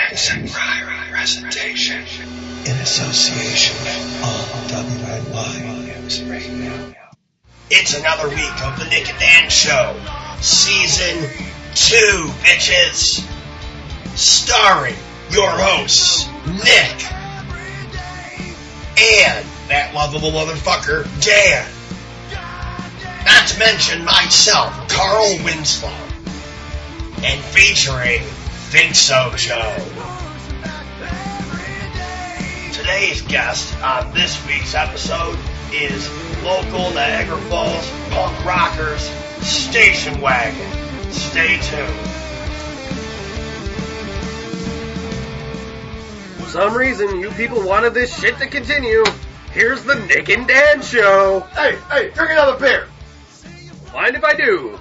Presentation in association on WNY News Radio. It's another week of the Nick and Dan Show, Season 2, bitches. Starring your hosts, Nick and that lovable motherfucker, Dan. Not to mention myself, Carl Winslow. And featuring Think So Joe. Today's guest on this week's episode is local Niagara Falls punk rockers Station Wagon. Stay tuned. For some reason, you people wanted this shit to continue. Here's the Nick and Dan Show. Hey, drink another beer. Mind if I do?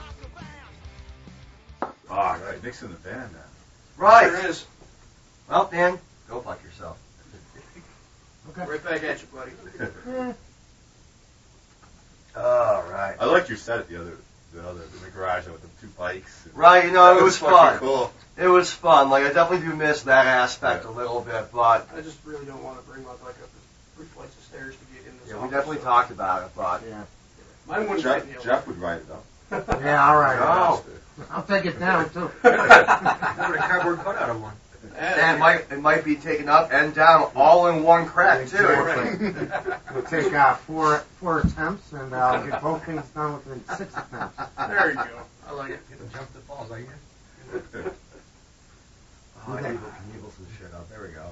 Ah, right, Nick's in the band now. Right. Sure is. Well, Dan, go fuck yourself. Okay. Right back at you, buddy. All right. I liked your set at in the garage with the two bikes. Right, you know, it was fun. Cool. It was fun. Like, I definitely do miss that aspect a little bit, but... I just really don't want to bring my bike up 3 flights of stairs to get in this Yeah, we definitely talked about it, but... Yeah. Mine wouldn't Jeff would ride it up. Yeah, all right. Oh. I'll take it down, too. Put a cardboard cutout of one. And it might be taken up and down all in one crack, too. We'll take 4 attempts, and I'll get both things done within 6 attempts. There you go. I like it. Jump the falls, are you? Oh, I need to Knievel some shit up. There we go.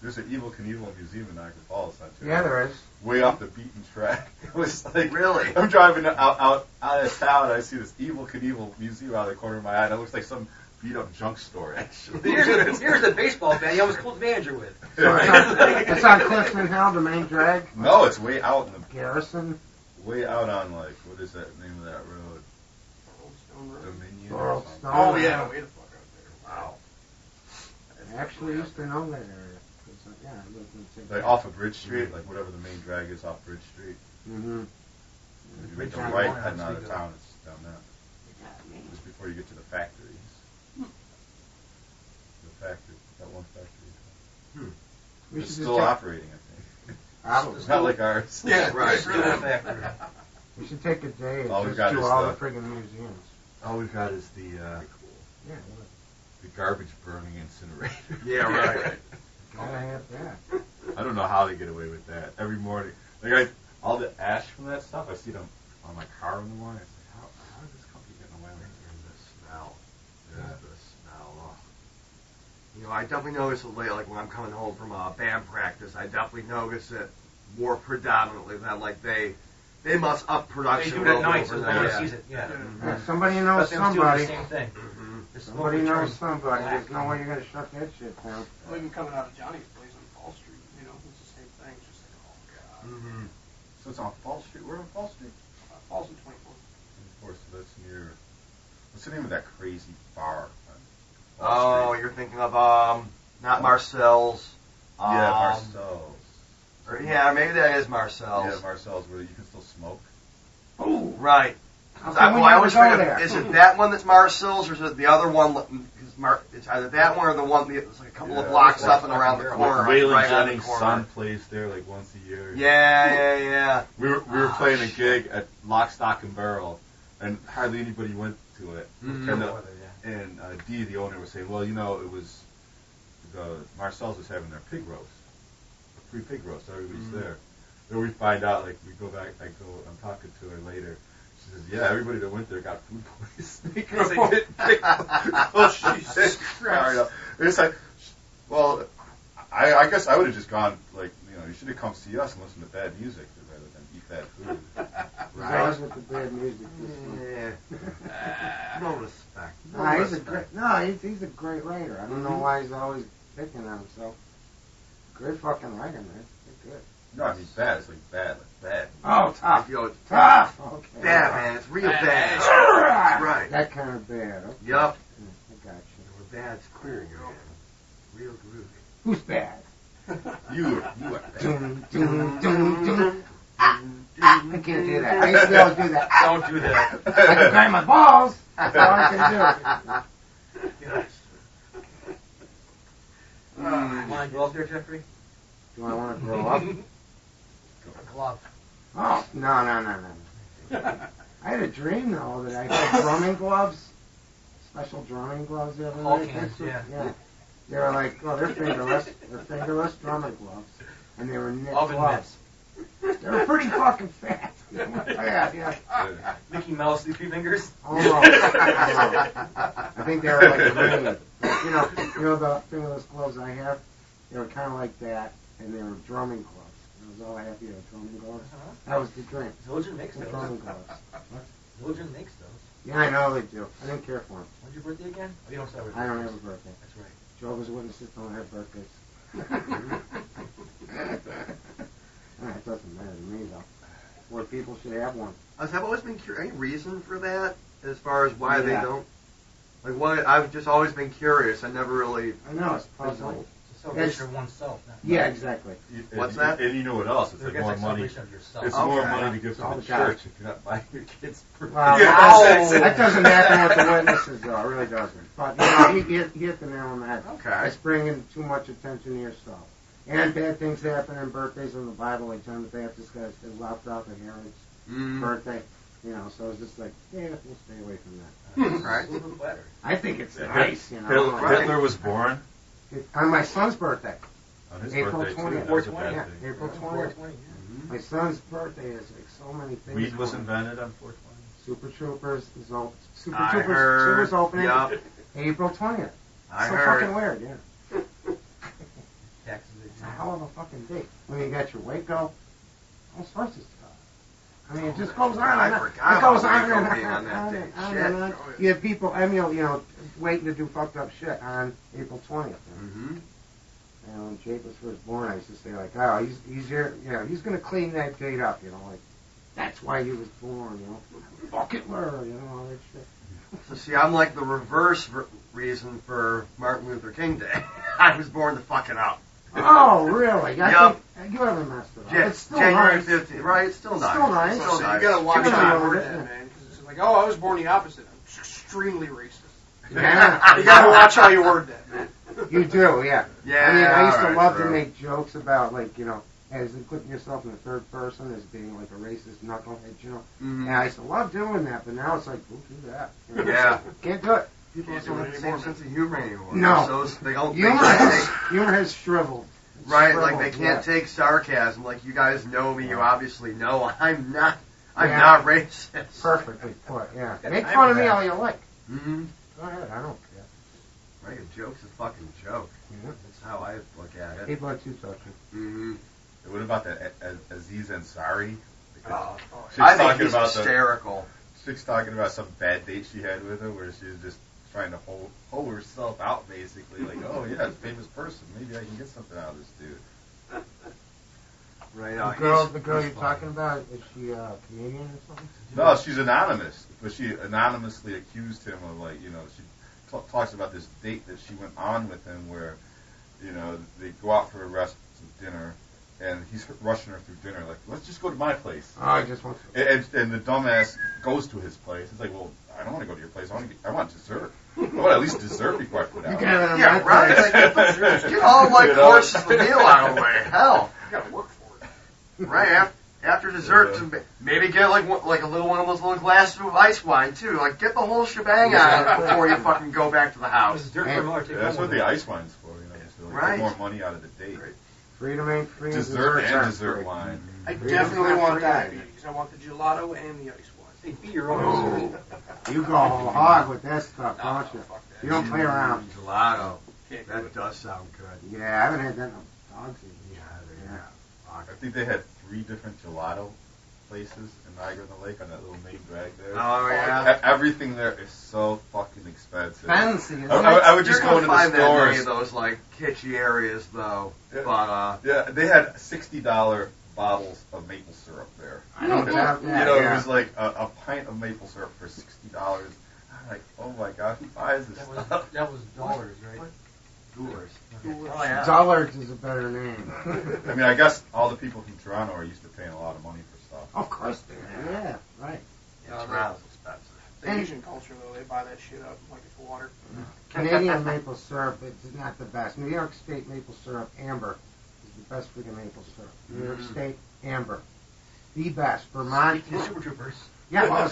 There's an Evil Knievel museum in Niagara Falls, not too. Yeah, there is. Way off the beaten track. It was like... Really? I'm driving out of town, and I see this Evil Knievel museum out of the corner of my eye, and it looks like some beat-up junk store, actually. Here's a baseball bat you almost pulled the manager with. So it's on Clifton Hill, the main drag? No, it's way out in the... Garrison? Way out on, like, what is that name of that road? Old Stone Road. Dominion Laurel or something. Stone. Oh, yeah. Way the fuck out there. Wow. I actually used to know that area. Yeah, I lived in Like off of Bridge Street, like whatever the main drag is off Bridge Street. Mm-hmm. If you make the right heading out of town, it's down there. Just before you get to the factories. The factory, that one factory. It's still operating, I think. It's not like ours. Yeah, right. It's really factory. We should take a day and All we've just got do is all the- the friggin' museums. All we've got is the, Yeah, The garbage burning incinerator. yeah, right. gotta have that. I don't know how they get away with that. Every morning, like all the ash from that stuff, I see them on my car in the morning. I say, how is this company getting away with it? The smell. Yeah, the smell. Oh. You know, I definitely notice it late, like when I'm coming home from band practice, I definitely notice it more predominantly than like they must up They production. do it at night so over no one there. sees it. Yeah. Yeah, somebody knows But them doing somebody. the same thing. Mm-hmm. The smoke Somebody knows returns somebody. black. There's no way you're gonna shut that shit down. Well, even coming out of Johnny's place on Fall Street, you know, it's the same thing. It's just like, oh, God. Mm-hmm. So it's on Fall Street. We're on Fall Street. Falls in 24. Of course, that's near. What's the name of that crazy bar? On Fall Oh, Street? you're thinking of not Marcel's. Yeah, Marcel's. Or, yeah, maybe that is Marcel's. Yeah, Marcel's, where you can still smoke. Oh, right. How come we I never always go forget, there? is it that one that's Marcel's, or is it the other one? It's either that one or the one that's like a couple of blocks up and around the corner. Waylon right around the Jennings' corner. son plays there like once a year. Yeah. We were playing a gig at Lock, Stock, and Barrel, and hardly anybody went to it. And Dee, the owner, was saying, well, you know, it was Marcel's was having their pig roast, a free pig roast. So everybody's there. Then we find out, like, we go back. I'm talking to her later. She says, yeah, everybody that went there got food poisoning because they didn't pick oh, Jesus Christ. It's like, well, I guess I would have just gone, like, you know, you should have come see us and listen to bad music rather than eat bad food. That was with the bad music. Yeah. No respect. He's a great writer. I don't know why he's always picking on himself. Great fucking writer, man. They're good. No, I mean bad. It's like bad. Oh, tough. Tough. Okay. Bad, man. It's real bad. Right. That kind of bad. Okay. Yup. I got you. We're bad's clearing your head. Real groovy. Who's bad? You are bad. Doom, doom, doom, doom. I can't do that. I used to always do that. Don't do that. I can grind my balls. That's all I can do. Yes. behind you. Well, there, Jeffrey. Do I want to grow up? A glove. Oh, no. I had a dream, though, that I had drumming gloves. Special drumming gloves the other Hulk night. hands, yeah. They were like, they're fingerless. They're fingerless drumming gloves. And they were knit Oven gloves. They were pretty fucking fat. Yeah. Mickey Mouse, the 3 fingers. Almost. I think they were like green. You know the fingerless gloves I have? They were kind of like that, and they were drumming gloves. That was all I had to do, drumming gloves. That was the dream. Zildjian makes those. Drumming gloves. What? Zildjian makes those. Yeah, I know they do. I didn't care for them. When's your birthday again? Oh, you don't celebrate. I don't have a birthday. That's right. Jehovah's Witnesses don't have birthdays. It doesn't matter to me, though. More people should have one. I've always been curious. Any reason for that, as far as why they Yeah. don't? Like, what? I've just always been curious. I never really. I know, it's puzzling. It's a celebration of oneself. Yeah, exactly. What's that? And you know what else? It's like more money. Celebration of yourself. It's more Okay. money to give to All the the guys. church if you're not buying your kids. Well, that doesn't happen with the witnesses, though. It really doesn't. But, you hit the nail on the head. Okay. It's bringing too much attention to yourself. And bad things happen in birthdays in the Bible, like John the Baptist got lopped off at Herod's birthday. So it's just like, we'll stay away from that. Right. A little bit flattered. I think it's nice, Hitler was born On my son's birthday. on his April birthday, 20th. too. That was a 420, bad Yeah, thing. April 20th. My son's birthday is like so many things. Weed was going. invented on 420. Super Troopers is open. Super I Troopers heard. Super's opening Yep. April 20th. I so heard. fucking weird, yeah. Taxes. It's a hell of a fucking date. When you got your Waco, all sorts of stuff. I mean, it just goes on I and on. forgot It goes about on Waco and being on that on date. and on Shit. and on. You have people, waiting to do fucked up shit on April 20th. Mm-hmm. And when Jake was first born, I used to say, like, oh, he's here, he's going to clean that date up, like, that's why he was born, Fuck Hitler, all that shit. So see, I'm like the reverse reason for Martin Luther King Day. I was born to fuck it up. Oh, really? Yep. Think you haven't messed it up. Yeah, It's still January nice. 15th, right? It's still It's nice. still nice. It's still So nice. you gotta watch You how you know, word yeah. that, man. Because it's like, oh, I was born the opposite. I'm extremely racist. Yeah. You gotta watch how you word that, man. You do, yeah. Yeah, I mean, I used to alright, love true. to make jokes about, like, as in putting yourself in the third person as being, like, a racist knucklehead, Mhm. And I used to love doing that, but now it's like, who do that? Yeah. Can't do it. People don't have the same sense of humor anymore. No. So they don't. Humor they can't has shriveled. take, right, Shriveled, like they can't yeah. take sarcasm. Like you guys know me, you obviously know I'm not. I'm Yeah. not racist. Perfectly put, yeah. Make I'm fun of me bad. all you like. Mm-hmm. Go ahead, I don't care. Right, a joke's a fucking joke. Yeah. That's how I look at it. People are too touching. Mm-hmm. What about that Aziz Ansari? I Chick's think talking he's about hysterical. Chick's talking about some bad date she had with him, where she was just trying to hold herself out, basically. Like, oh yeah, it's a famous person. Maybe I can get something out of this dude. Right. The girl you're talking about, is she a comedian or something? No, she's anonymous, but she anonymously accused him of, like, she talks about this date that she went on with him, where, they go out for a rest of dinner, and he's rushing her through dinner, like, let's just go to my place. Oh, I just want to. And the dumbass goes to his place. It's like, well, I don't want to go to your place. I want dessert. I want at least dessert before I put You out. can have it on Yeah, my right. place. Like, get all my You know? courses of the meal out of the way. Hell. You gotta work for it. Right after dessert, maybe get like a little one of those little glasses of ice wine too. Like get the whole shebang out before you fucking go back to the house. Dirt for Miller, take Yeah, that's home what with the it. ice wine's for, so Right. get more money out of the date. Right. Freedom ain't free. Dessert and aren't dessert free. wine. I Freedom definitely not want free. diabetes. I want the gelato and the ice wine. Hey, be your own dessert. You go hard with that stuff, No, don't you? fuck that. You don't play around. Gelato. Can't do That it. does sound good. Yeah, I haven't had that in dogs in I think they had 3 different gelato places in Niagara-on-the-Lake on that little main drag there. Oh yeah. Everything there is so fucking expensive. Fancy, isn't I would You're just go gonna into the find that in stores. many of those like kitschy areas though. Yeah. But Yeah, they had $60 bottles of maple syrup there. I don't doubt that, It yeah. was like a pint of maple syrup for $60. I'm like, oh my god, who buys this stuff? That was dollars, right? Doers. Oh, yeah. Dullard is a better name. I mean, I guess all the people from Toronto are used to paying a lot of money for stuff. Of course they are. Yeah, right. Yeah, Toronto's expensive. The Asian culture, though, they buy that shit up like it's water. Canadian maple syrup is not the best. New York State maple syrup, amber, is the best freaking maple syrup. New York State, amber. The best. Vermont. Super Troopers. Yeah, well,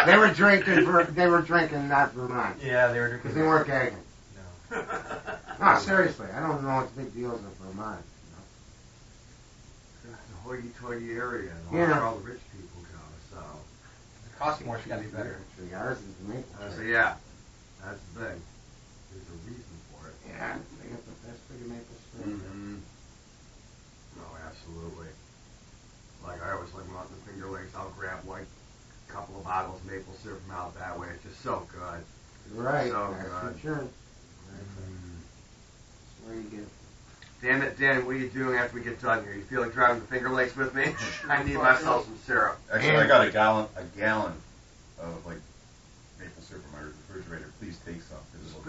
they were drinking not Vermont. Yeah, they were Because they weren't gagging. No. No, seriously, I don't know what the big deal is in Vermont. It's a hoity-toity area, and Yeah. where all the rich people go, so. It costs more, it's got to be better. Actually, ours is the maple So syrup. yeah, that's the thing. There's a reason for it. Yeah, they got the best freaking maple syrup. Mm-hmm. No, absolutely. Like I always like them out in the Finger Lakes. I'll grab like a couple of bottles of maple syrup from out that way. It's just so good. Right, So that's good. for sure. Mm. That's where you get it. Damn it, Dan, what are you doing after we get done here? You feel like driving the Finger Lakes with me? I need myself some syrup. Actually, I got a gallon of like maple syrup in my refrigerator. Please take some.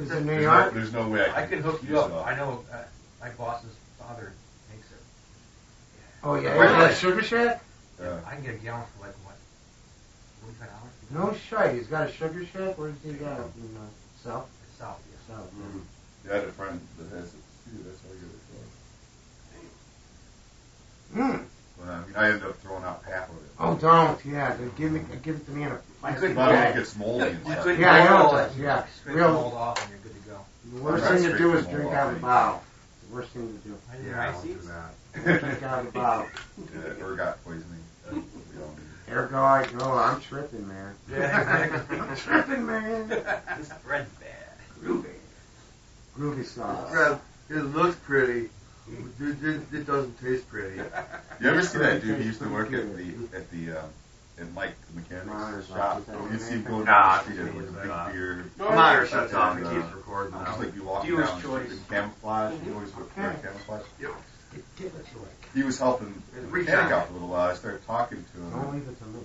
Is it New York? There's no way I can hook you use up. it all. I know my boss's father makes it. Oh, yeah, Really? you got Sugar Shack? Yeah. I can get a gallon for like, what, $45? No shite, he's got a Sugar Shack? Where does he got it? In South? It's south, yeah. South. Yeah, I had a friend that has it too. That's all you get Mm. But I mean, I ended up throwing out half of it. Oh, don't, yeah. Give it to me in a You plastic couldn't But it bag. gets moldy and You stuff. couldn't Yeah, I know roll it does, yeah. Scrape Real- the mold off and you're good to go. The worst That's thing to do is straight drink from out of the bottle. The worst thing to do. I did Yeah, I rice don't do seeds. that. Drink out of the bottle. Yeah, or got poisoning. We all need. Ergo, I go, I'm tripping, man. Yeah, I'm tripping, man. This bread's bad. Groovy. Groovy sauce. Well, it looks pretty. It doesn't taste pretty. You ever see that dude? He used to work at Mike the mechanics Myers, shop. like, You see him going Nah, down the street with a big beard. Meyer shuts off and And, keeps recording. Just like you walking Dealer's down the street choice. in camouflage. You always wear camouflage. Give it to it. He was helping the mechanic out for a little while. I started talking to him. Don't leave it to me.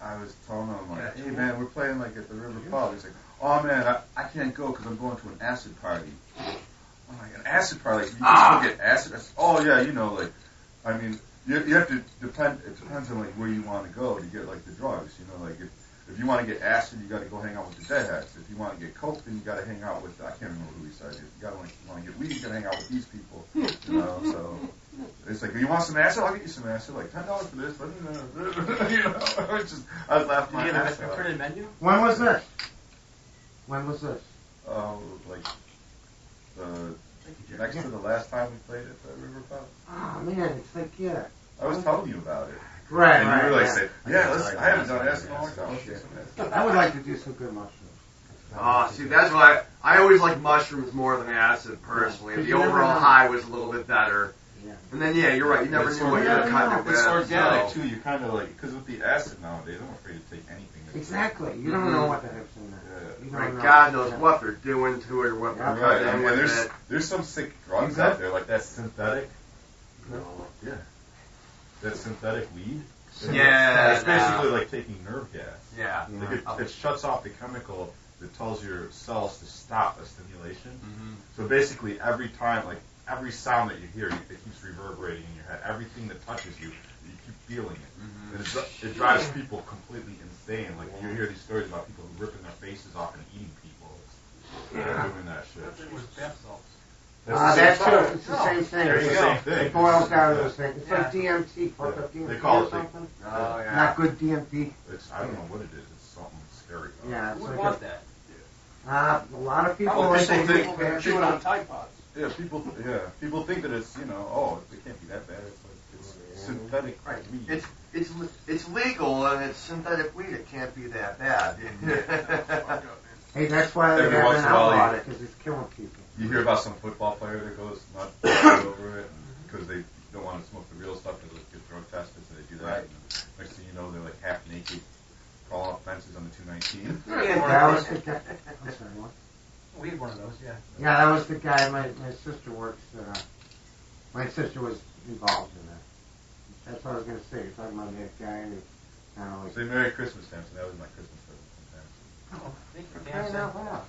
I was telling him, like, hey man, we're playing like at the River Pub. He's like, oh man, I can't go because I'm going to an acid party. I'm like, an acid party? Like, you just go get acid? I said, oh yeah, you know, like, I mean, you have to it depends on like where you want to go to get like the drugs. You know, like if you want to get acid, you got to go hang out with the deadheads. If you want to get coke, then you got to hang out with, I can't remember who he said. If you got to want to get weed, you got to hang out with these people. You know, so. It's like, you want some acid? I'll get you some acid. Like $10 for this. Let me know. You know, it's just, I was laughing my Did you ass have a off. printed menu? When was this? When was this? Like next to the last time we played at the River Pub. Oh, man, it's like, yeah. I was telling you about it. Right, And right, you were like, yeah. saying, yeah, I haven't done acid in a long time. Let's do some acid. I would like to do some good mushrooms. See, that's why I always like mushrooms more than acid, personally. Yeah. The overall high was a little bit better. Yeah. And then, yeah, you're right. You never It's knew what you were cutting it with. It's organic, so. too. You kind of like, because with the acid nowadays, I'm afraid to take anything. that's- Exactly. You don't know what the heck's in there. Yeah. You don't Right, know. God knows Yeah. what they're doing to it or what Yeah. they're Right, cutting and with there's it. there's some sick drugs Exactly. out there, like that synthetic. Yeah. That synthetic weed. Yeah, It's basically like taking nerve gas. Yeah. Like it shuts off the chemical that tells your cells to stop a stimulation. Mm-hmm. So basically, every time, like every sound that you hear, it keeps reverberating in your head. Everything that touches you, you keep feeling it. Mm-hmm. And it drives people completely insane. Like you hear these stories about people ripping their faces off and eating people. They're doing that shit. It was bath salts. That's same true. thing. It's the same thing. It's the same thing. It boils down to the same. It's Yeah. like DMT. Fucked up DMT They call or it something. Oh, yeah. Not good DMT. I don't know what it is. It's something scary. Yeah, Who it's would like want that? a lot of people Probably like people to think they're chewing on Tide Pods. Yeah, people think that it's, it can't be that bad. It's like it's synthetic weed. It's legal and it's synthetic weed. It can't be that bad. Hey, that's why they Every once haven't in a while outlawed you- it, because it's killing people. You hear about some football player that goes nuts over it because they don't want to smoke the real stuff because they get drug tested, so they do that. And next thing you know, they're like half naked, crawling up fences on the 219. That was the guy. I'm sorry, what? We had one of those, yeah. Yeah, that was the guy. My sister works. My sister was involved in that. That's what I was going to say. You're talking about that guy who kind of like. Say Merry Christmas, Samson. That was my Christmas present from Samson. Oh, thank you, Crying Dan. out loud.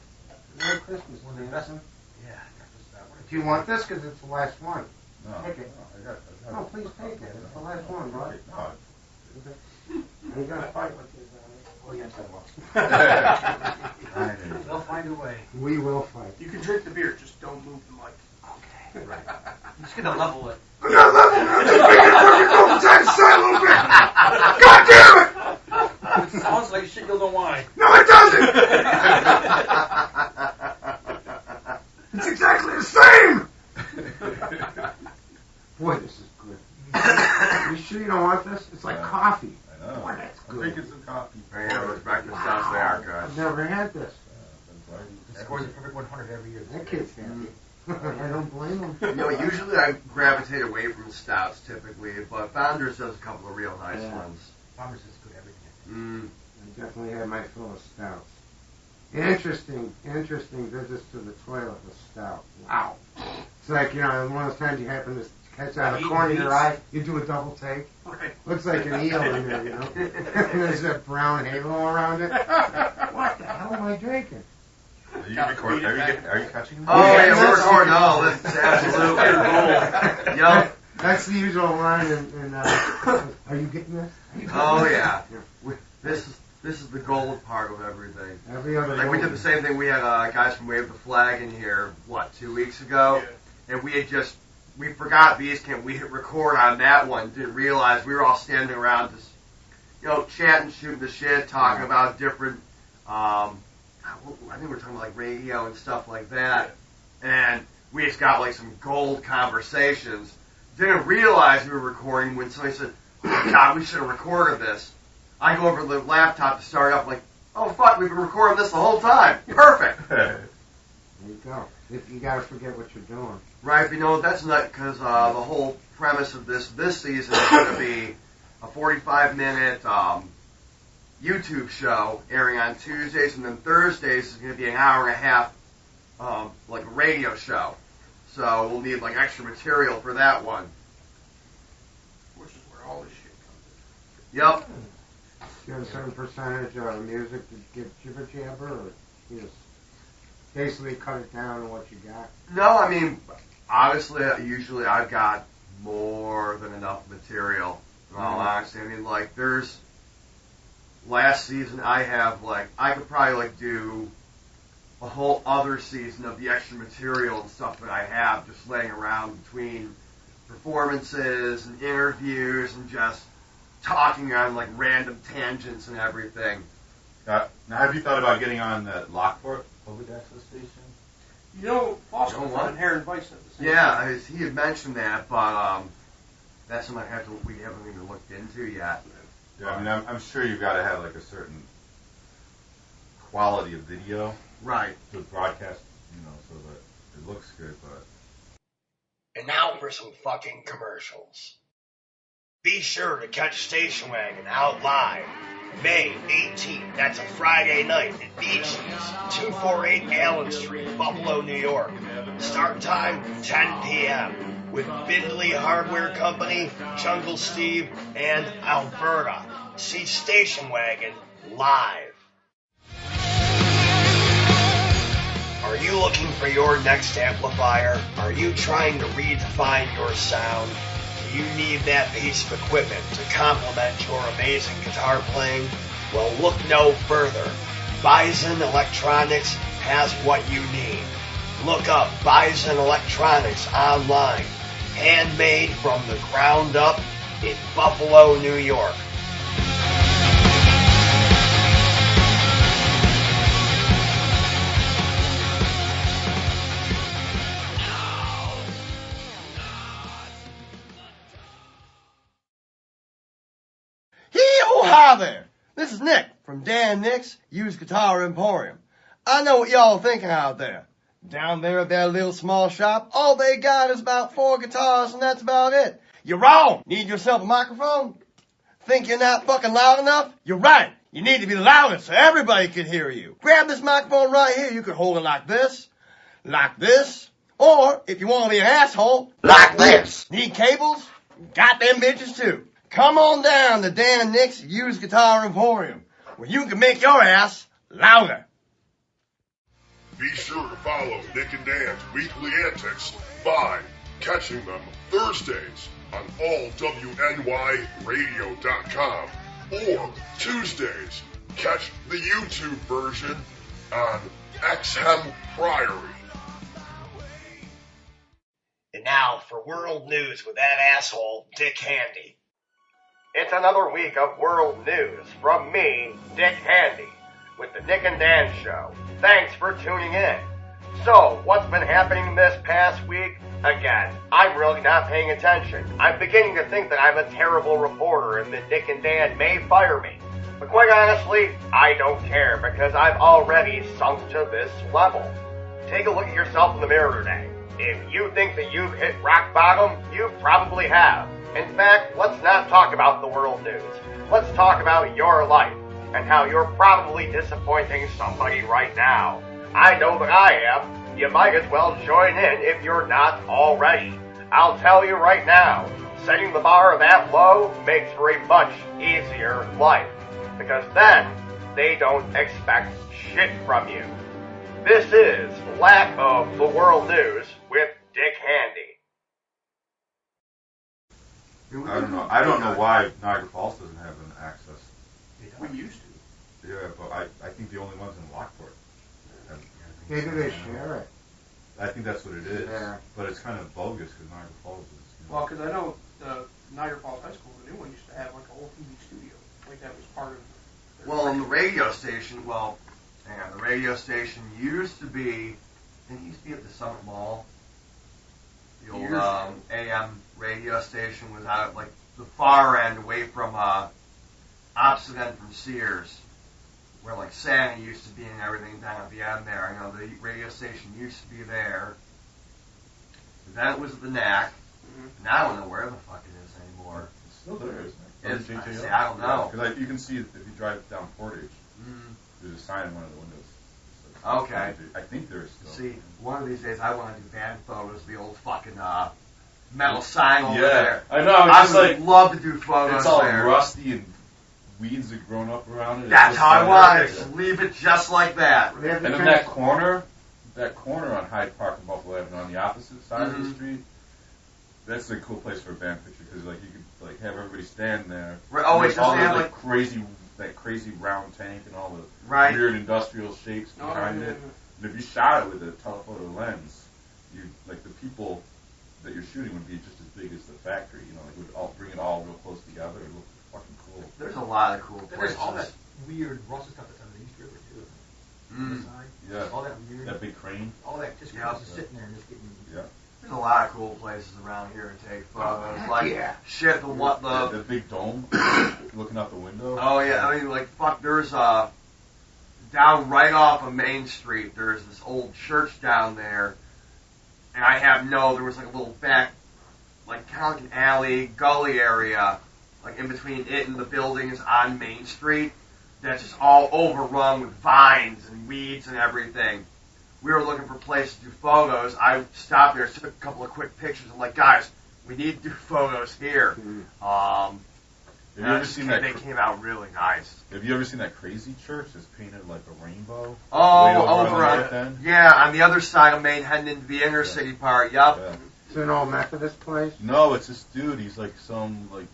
Merry Christmas, One of the Samson. Yeah, that was that one. Do you want this? Because it's the last one. No, Take it. no, I got No, please take it. It's the last one, bud. No, Are you going to fight with his Oh, yeah, sidewalk. Right. They'll find a way. We will fight. You can drink the beer, just don't move the mic. Okay. Right. I'm just gonna level it. I'm not level, man. Just make it fucking go from side to side a little bit. God damn it! Sounds like shit, you'll know why. No, it doesn't! It's exactly the same! Boy, this is good. You sure you don't want this? It's like coffee. I know. Boy, that's I'm good. drinking some coffee. Yeah, those breakfast stouts, they are good. I've never had this. It scores a perfect 100 every year. That kid's happy. I don't blame him. You know, usually I gravitate away from stouts typically, but Founders does a couple of real nice Yeah. ones. Farmers is good everything. Mm. I definitely had my fill of stouts. Interesting visits to the toilet with stout. Wow. It's like, you know, one of those times you happen to catch out of the corner of your eye, you do a double take. Right. Looks like an eel in there, you know. And there's that brown halo around it. What the hell am I drinking? Are you recording? Are you catching this? Oh, yeah, we're recording. Oh, this is absolutely cool. Yep. That's the usual line in are you getting this? Oh, yeah. This is the gold part of everything. Every other Like, we did moment. the same thing. We had guys from Wave the Flag in here, 2 weeks ago? And we forgot these came. We hit record on that one. Didn't realize we were all standing around just, chatting, shooting the shit, talking about different, I think we were talking about like radio and stuff like that. And we just got like some gold conversations. Didn't realize we were recording when somebody said, "Oh God, we should have recorded this." I go over to the laptop to start up, like, "Oh fuck, we've been recording this the whole time. Perfect." There you go. If you gotta forget what you're doing. Right, but that's not because the whole premise of this season is going to be a 45-minute YouTube show airing on Tuesdays, and then Thursdays is going to be an hour and a half, like a radio show. So we'll need like extra material for that one. Which is where all this shit comes Yep. You have a certain percentage of music to give jibber jabber, or you just basically cut it down on what you got? No, I mean, honestly, usually I've got more than enough material. In all honesty, I mean, like last season I could probably do a whole other season of the extra material and stuff that I have just laying around between performances and interviews and just talking on like random tangents and everything. Now, have you thought about getting on that Lockport public access station? Foster You know what? and Heron Vice at the same Yeah, time. he had mentioned that, but that's something we haven't even looked into yet. Yeah, I mean, I'm sure you've got to have like a certain quality of video Right. to broadcast, so that it looks good, but... And now for some fucking commercials. Be sure to catch Station Wagon out live May 18th. That's a Friday night at Beaches, 248 Allen Street, Buffalo, New York. Start time 10 p.m. with Bindley Hardware Company, Jungle Steve, and Alberta. See Station Wagon live. Are you looking for your next amplifier? Are you trying to redefine your sound? Do you need that piece of equipment to complement your amazing guitar playing? Well, look no further. Bison Electronics has what you need. Look up Bison Electronics online. Handmade from the ground up in Buffalo, New York. Hi there. This is Nick from Dan Nick's Used Guitar Emporium. I know what y'all thinking out there. Down there at that little small shop, all they got is about 4 guitars and that's about it. You're wrong. Need yourself a microphone? Think you're not fucking loud enough? You're right. You need to be louder so everybody can hear you. Grab this microphone right here. You can hold it like this, or if you want to be an asshole, like this. Need cables? Got them bitches too. Come on down to Dan Nick's Used Guitar Emporium, where you can make your ass louder. Be sure to follow Nick and Dan's weekly antics by catching them Thursdays on allwnyradio.com or Tuesdays catch the YouTube version on XM Priory. And now for world news with that asshole, Dick Handy. It's another week of world news from me, Dick Handy, with the Nick and Dan Show. Thanks for tuning in. So, what's been happening this past week? Again, I'm really not paying attention. I'm beginning to think that I'm a terrible reporter and that Nick and Dan may fire me. But quite honestly, I don't care because I've already sunk to this level. Take a look at yourself in the mirror today. If you think that you've hit rock bottom, you probably have. In fact, let's not talk about the world news. Let's talk about your life and how you're probably disappointing somebody right now. I know that I am. You might as well join in if you're not already. I'll tell you right now, setting the bar that low makes for a much easier life. Because then, they don't expect shit from you. This is Lack of the World News with Dick Handy. I don't know why Niagara Falls doesn't have an access. We used to. Yeah, but I think the only ones in Lockport. Maybe they share it. I think that's what it is. Yeah. But it's kind of bogus because Niagara Falls is. Well, because I know the Niagara Falls High School, the new one, used to have like a whole TV studio. Like that was part of. Well, in the radio station, the radio station used to be, it used to be at the Summit Mall. The old AM radio station was out at like the far end, away from opposite end from Sears, where like Santa used to be and everything down at the end there. I know the radio station used to be there. Then it was at the NAC. Now I don't know where the fuck it is anymore. It's still there, isn't it? I don't know. Because you can see it if you drive down Portage. There's a sign in one of the windows. Okay. I think there is still. See, one of these days I want to do band photos of the old fucking metal sign over there. I know. I would love to do photos it's all there. rusty and weeds have grown up around it. That's how I want it. Just leave it just like that. And in that corner on Hyde Park and Buffalo Avenue on the opposite side of the street, that's a cool place for a band picture because like you could like have everybody stand there. Right. Oh, wait, all they have like crazy round tank and all the right. weird industrial shapes behind it. And if you shot it with a telephoto lens, you like the people that you're shooting would be just as big as the factory. You know, like would all bring it all real close together. It would look fucking cool. There's a lot of cool places. There's all that weird rusted stuff that's on the East River too. On the side. Yeah. All that weird. That big crane. All that just just sitting there and just getting. Yeah. There's a lot of cool places around here to take photos. Like shit, the big dome looking out the window. Oh yeah, I mean like fuck. There's down right off of Main Street. There's this old church down there, and there was like a little back, like kind of like an alley, gully area, like in between it and the buildings on Main Street. That's just all overrun with vines and weeds and everything. We were looking for places to do photos. I stopped there, took a couple of quick pictures. I'm like, guys, we need to do photos here. Have you ever seen that? They came out really nice. Have you ever seen that crazy church that's painted like a rainbow? Oh, over on the other side of Main, heading into the inner city part. Yup. Yeah. It's an old Methodist place? No, it's this dude. He's like some like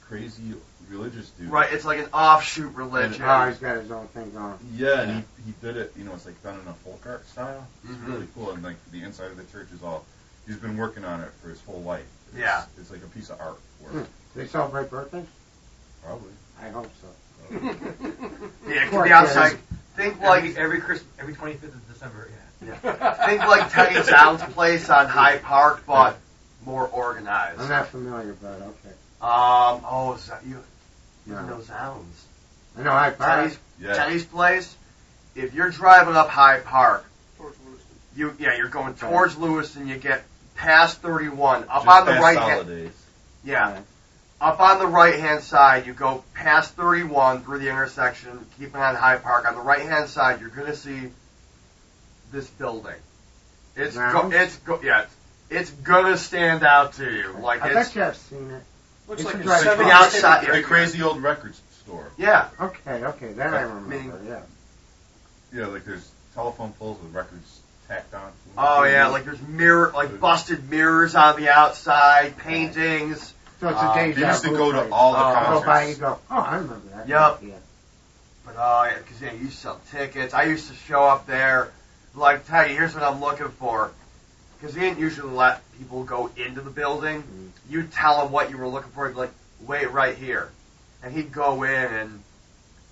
crazy religious dude. Right, it's like an offshoot religion. Oh, he's got his own thing going. Yeah, and he did it, it's like done in a folk art style. It's really cool, and like the inside of the church is all, he's been working on it for his whole life. It's like a piece of art work. Do they celebrate birthdays? Probably. I hope so. Yeah, it could be outside. Think like every 25th of December, think like Teddy Zound's place on High Park, but more organized. I'm not familiar, but okay. Is that you? You know Zounds. I know High Park. Teddy's place. If you're driving up High Park, Towards Lewiston. You're going towards Lewiston. You get past 31, up on the right hand. Yeah. Up on the right hand side, you go past 31 through the intersection, keeping on High Park. On the right hand side, you're gonna see this building. It's gonna stand out to you. Like I bet you I've seen it. Looks like the outside, the crazy old record store. Yeah. Okay, that I remember. Yeah, like there's telephone poles with records tacked on. Oh yeah, like there's busted mirrors on the outside, paintings. So it's a deja vu. They used to go to all the concerts. Go by, you go, I remember that. Yep. But, because, you used to sell tickets. I used to show up there, like, tell you, here's what I'm looking for. Because he didn't usually let people go into the building. You'd tell him what you were looking for. He'd be like, wait right here. And he'd go in, and,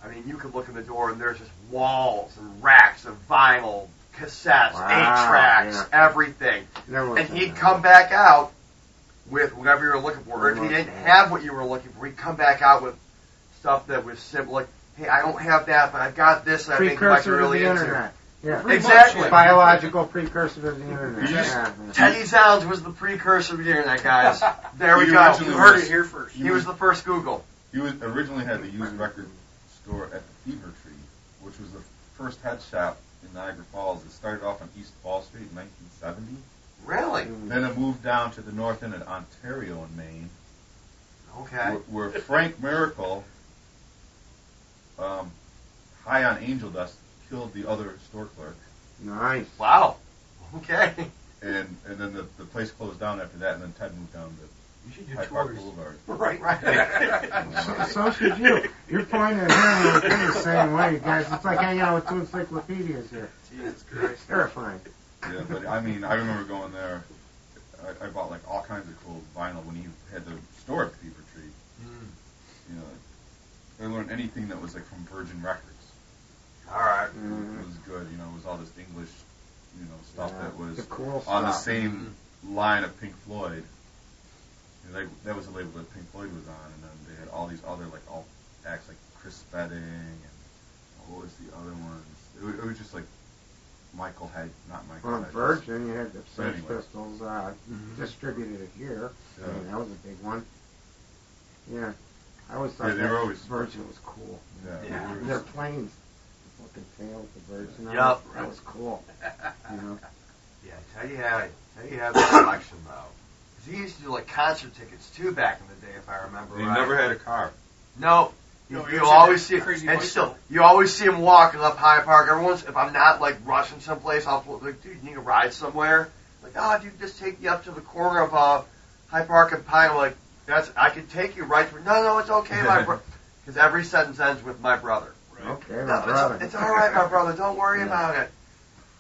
I mean, you could look in the door, and there's just walls and racks of vinyl, cassettes, 8-tracks, everything. And he'd come back out with whatever you were looking for. Or if he didn't have what you were looking for, he'd come back out with stuff that was simple, like, hey, I don't have that, but I've got this that I think you might be really into. Yeah. Exactly. Biological precursor to the internet. Teddy Sounds was the precursor to the internet, guys. There we He go. originally You heard was- it here first. He was the first Google. He originally had the used record store at the Fever Tree, which was the first head shop in Niagara Falls. It started off on East Wall Street in 1970. Really? Then it moved down to the north end of Ontario in Maine. Okay. Where Frank Miracle, high on angel dust, killed the other store clerk. Nice. Wow. Okay. And then the place closed down after that, and then Ted moved down to You should do Hyde Park tours. Boulevard. Right. So should you. You're pointing at him and we're the same way, guys. It's like hanging out with two encyclopedias here. Jesus Christ. It's terrifying. Yeah, but I mean, I remember going there. I bought like all kinds of cool vinyl when he had the store at the Fever Tree. You know, I learned anything that was like from Virgin Records. All right. It was good. You know, it was all this English, stuff that was the cool on the stuff. same line of Pink Floyd. You know, that was a label that Pink Floyd was on, and then they had all these other like alt acts like Chris Spedding and what was the other ones? It was just like Michael had not Michael. On Hedges. Virgin, you had the But Sex anyway. Pistols distributed it here. Yeah. I mean, that was a big one. Yeah. I always thought Yeah, they were that always- Virgin was cool. Yeah. Their planes, the fucking tail with the birds and all Yup. that was cool. You know? Yeah, Teddy had the collection though. 'Cause he used to do like concert tickets too back in the day, if I remember He right. never had a car. No. No, You you're always see saying crazy and bicycle. still you always see him walking up Hyde Park. Everyone's if I'm not like rushing someplace, I'll like, dude, you need a ride somewhere. Like, oh, if you just take me up to the corner of Hyde Park and Pine, I'm like, I can take you right to. No, it's okay, my brother. Because every sentence ends with my brother. Okay, No, my brother. It's all right, my brother. Don't worry about it.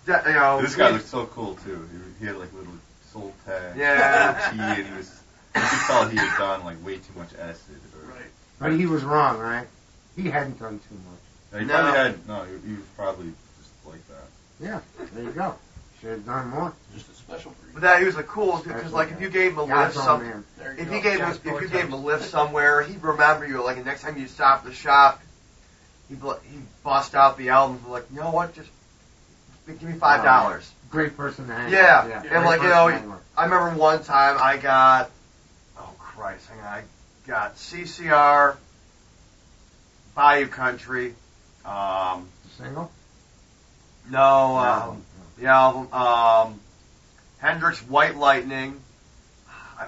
You know, This guy looked so cool too. He had like little soul tags. Yeah. And he was. You could tell he had done like way too much acid. Or, Right. But he was wrong, right? He hadn't done too much. He No. probably had. No, he was probably just like that. Yeah, there you go. Should have done more. Just a special for you. But that he was a cool because like if you gave him a lift God's own some, man. There you if go. you gave him Jack's if you Boy gave him a Times. lift somewhere, he'd remember you. Like the next time you stop the shop, he'd bust out the albums and be like, you know what, just give me $5. Great person to hang Yeah, with. and great like person to hang with. I remember one time I got, oh Christ, hang on, I got CCR, Bayou Country, Single? no, the album, Hendrix White Lightning, I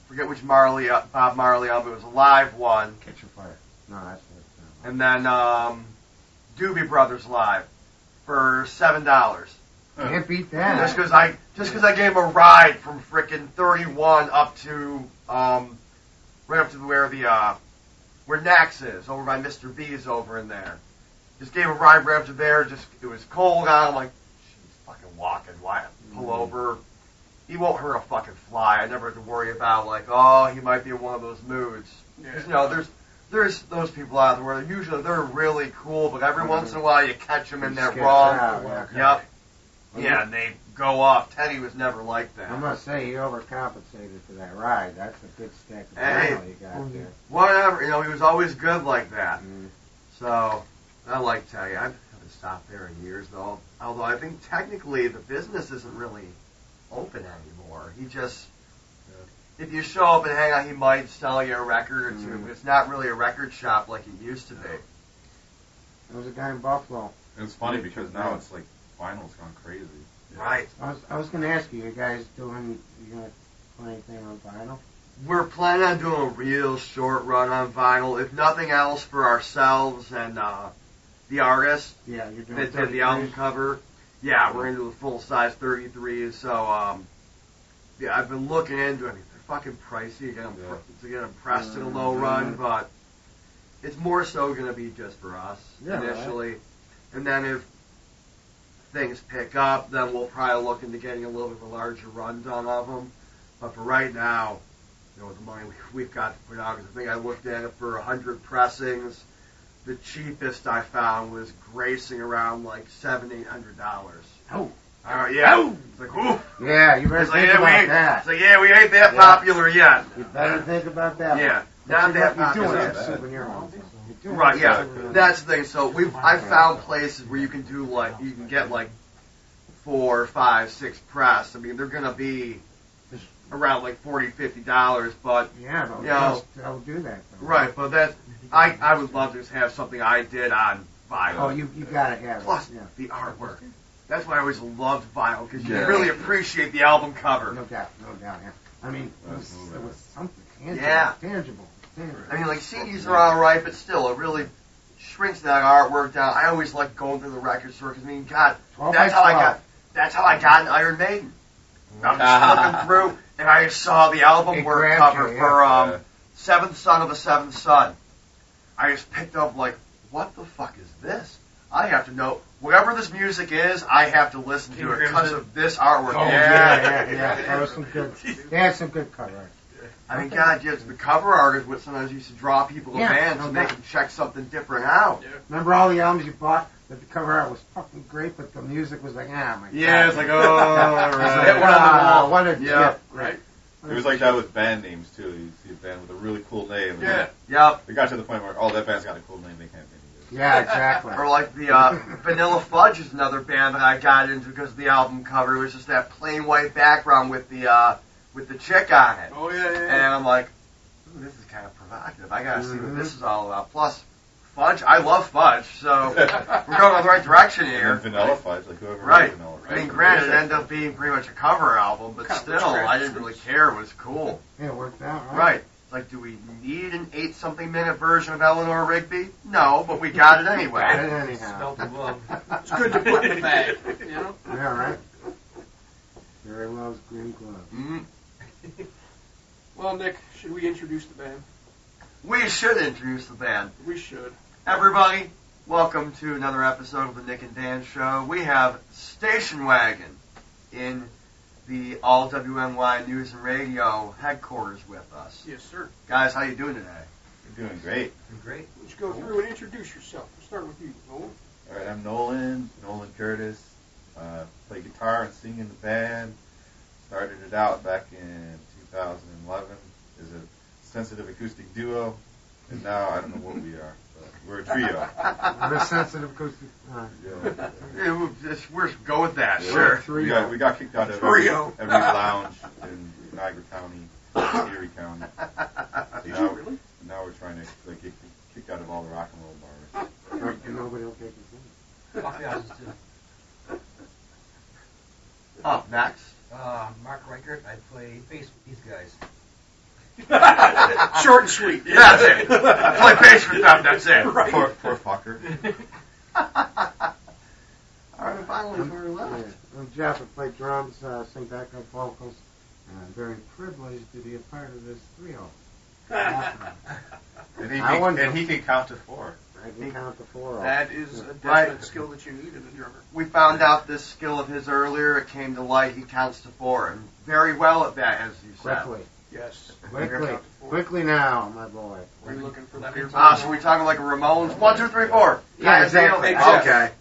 forget which Bob Marley album, it was a live one, Catch a Fire. No, that's it. and then Doobie Brothers live for $7. Can't beat that. Just because I gave him a ride from frickin' 31 up to right up to where Nax is, over by Mr. B's over in there. Just gave him a ride right up to there. Just it was cold out. I'm like, she's fucking walking. Why pull over? He won't hurt a fucking fly. I never had to worry about like, oh, he might be in one of those moods. 'Cause, you know, there's those people out there where usually they're really cool, but every once in a while you catch them in that Sketch wrong. out, yeah. Yep. Yeah, and they go off. Teddy was never like that. I must say, he overcompensated for that ride. That's a good stack of Hey. vinyl you got there. Whatever, you know, he was always good like that. Mm. So, I like Teddy. I haven't stopped there in years, though. Although I think technically the business isn't really open anymore. He just, if you show up and hang out, he might sell you a record or two. But it's not really a record shop like it used to be. There was a guy in Buffalo. And it's funny because now it's like vinyl's gone crazy. Right. I was going to ask you guys you going to play anything on vinyl? We're planning on doing a real short run on vinyl, if nothing else for ourselves and the artist Yeah, you're doing that did the album cover. Yeah, we're into the full-size 33s, so, yeah, I've been looking into it. I mean, they're fucking pricey to get them pressed in a low run, but it's more so going to be just for us initially. Right. And then if things pick up, then we'll probably look into getting a little bit of a larger run done of them. But for right now, with the money we've got to put out, because I think I looked at it for 100 pressings. The cheapest I found was gracing around like $700-800. Oh. Yeah. It's like, ooh. Yeah, you better think about that. It's like, yeah, we ain't that popular yet. You better think about that. Yeah. Not that popular. You're doing souvenir homes. Right, yeah. That's the thing. So I've found places where you can do you can get 4, 5, 6 press. I mean, they're going to be around $40-50, but I'll do that. Though. Right, but I would love to just have something I did on vinyl. Oh, you gotta have Plus the artwork. That's why I always loved vinyl, because you really appreciate the album cover. No doubt, yeah. I mean, it was something tangible. I mean, CDs are all right, but still, it really shrinks that artwork down. I always like going through the record store, because God, that's how I got an Iron Maiden. I'm just looking through, and I saw the album work cover for Seventh Son of the Seventh Son. I just picked up what the fuck is this? I have to know whatever this music is. I have to listen to it because of this artwork. Oh yeah. That was some good. They had some good cover. I mean, God, yes, the cover art is what sometimes used to draw people to bands to make them check something different out. Yeah. Remember all the albums you bought that the cover art was fucking great, but the music was my God. Yeah, it's what a dip. Right. It was like that with band names too. You see a band with a really cool name. Yeah. Yep. It got to the point where that band's got a cool name, they can't name it. Yeah, exactly. Or the Vanilla Fudge is another band that I got into because of the album cover. It was just that plain white background with the chick on it. Oh yeah. And I'm like, ooh, this is kind of provocative. I gotta see what this is all about. Plus, Fudge, I love Fudge, so we're going in the right direction here. And Vanilla Fudge, whoever right. Vanilla Fudge. I mean, granted, it ended up being pretty much a cover album, but still, I didn't really care. It was cool. Yeah, it worked out, right? Do we need an 8-something-minute version of Eleanor Rigby? No, but we got it anyway. Got it anyhow. It's good to put in the bag, you know? Yeah, right. Mary loves green gloves. Mm-hmm. Well, Nick, should we introduce the band? We should introduce the band. We should. Everybody, welcome to another episode of the Nick and Dan Show. We have Station Wagon in the All WNY News and Radio headquarters with us. Yes, sir. Guys, how you doing today? You're doing great. Great. Let's go through and introduce yourself. We'll start with you, Nolan. All right, I'm Nolan Curtis. Play guitar and sing in the band. Started it out back in 2011 as a sensitive acoustic duo, and now I don't know what we are. We're a trio. We're a sensitive acoustic. Yeah, we're go with that. Sure. We got kicked out of every lounge in Niagara County, Erie County. Did you really? Now we're trying to get kicked out of all the rock and roll bars. And nobody will take us in. Coffee houses too. Up next. Mark Reichert. I play bass with these guys. Short and sweet. Yeah. That's it. I play bass with them. That's it. Right. Poor fucker. All right, finally, we're left. I'm Jeff. I play drums, sing backup vocals, and I'm very privileged to be a part of this trio. And he can count to 4. I can count to 4. That is a definite skill that you need in a drummer. We found out this skill of his earlier. It came to light. He counts to 4, and very well at that, as you said. Quickly. Yes. Quickly now, my boy. Are you looking for the beer bag? So we talking like a Ramones? 1, 2, 3, 4. Yeah, exactly. Okay.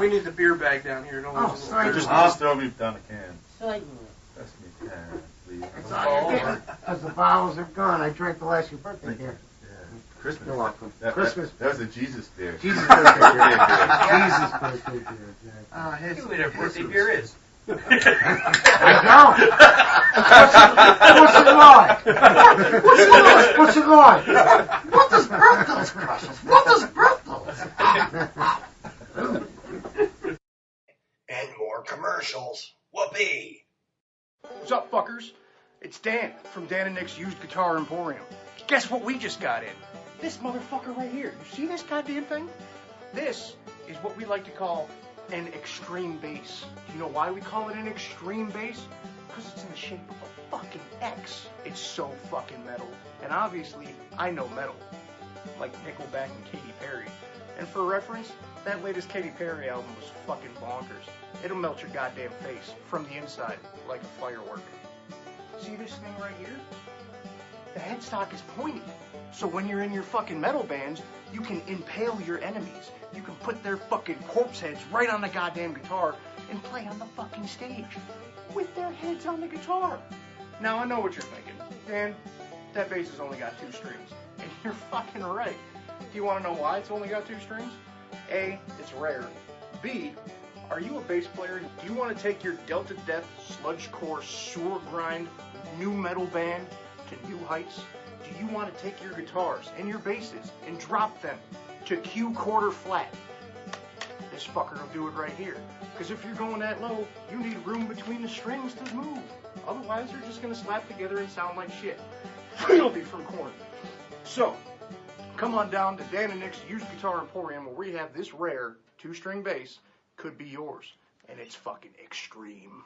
We need the beer bag down here. Just throw me down a can. Pass me a can, please. That's all you're getting. Because the bottles are gone. I drank the last year's birthday beer. Christmas. You're welcome. That was a Jesus beer. Jesus birthday beer. Jesus birthday beer. Exactly. You know what a birthday beer is. I don't. What's it like? What does Bertels, Precious? What does Bertels? And more commercials. Whoopee. What's up, fuckers? It's Dan from Dan and Nick's Used Guitar Emporium. Guess what we just got in? This motherfucker right here. You see this goddamn thing? This is what we like to call an extreme bass. Do you know why we call it an extreme bass? Because it's in the shape of a fucking X. It's so fucking metal. And obviously, I know metal. like Nickelback and Katy Perry. And for reference, that latest Katy Perry album was fucking bonkers. It'll melt your goddamn face from the inside like a firework. See this thing right here? The headstock is pointy. So when you're in your fucking metal bands, you can impale your enemies. You can put their fucking corpse heads right on the goddamn guitar and play on the fucking stage with their heads on the guitar. Now I know what you're thinking. Dan, that bass has only got 2 strings. And you're fucking right. Do you want to know why it's only got 2 strings? A, it's rare. B, are you a bass player? Do you want to take your Delta Death, sludgecore, sewer grind, new metal band to new heights? Do you want to take your guitars and your basses and drop them to Q quarter flat? This fucker will do it right here. Because if you're going that low, you need room between the strings to move. Otherwise, they're just going to slap together and sound like shit. It'll be from Korn. So, come on down to Dan and Nick's Used Guitar Emporium where we have this rare 2-string bass. Could be yours. And it's fucking extreme.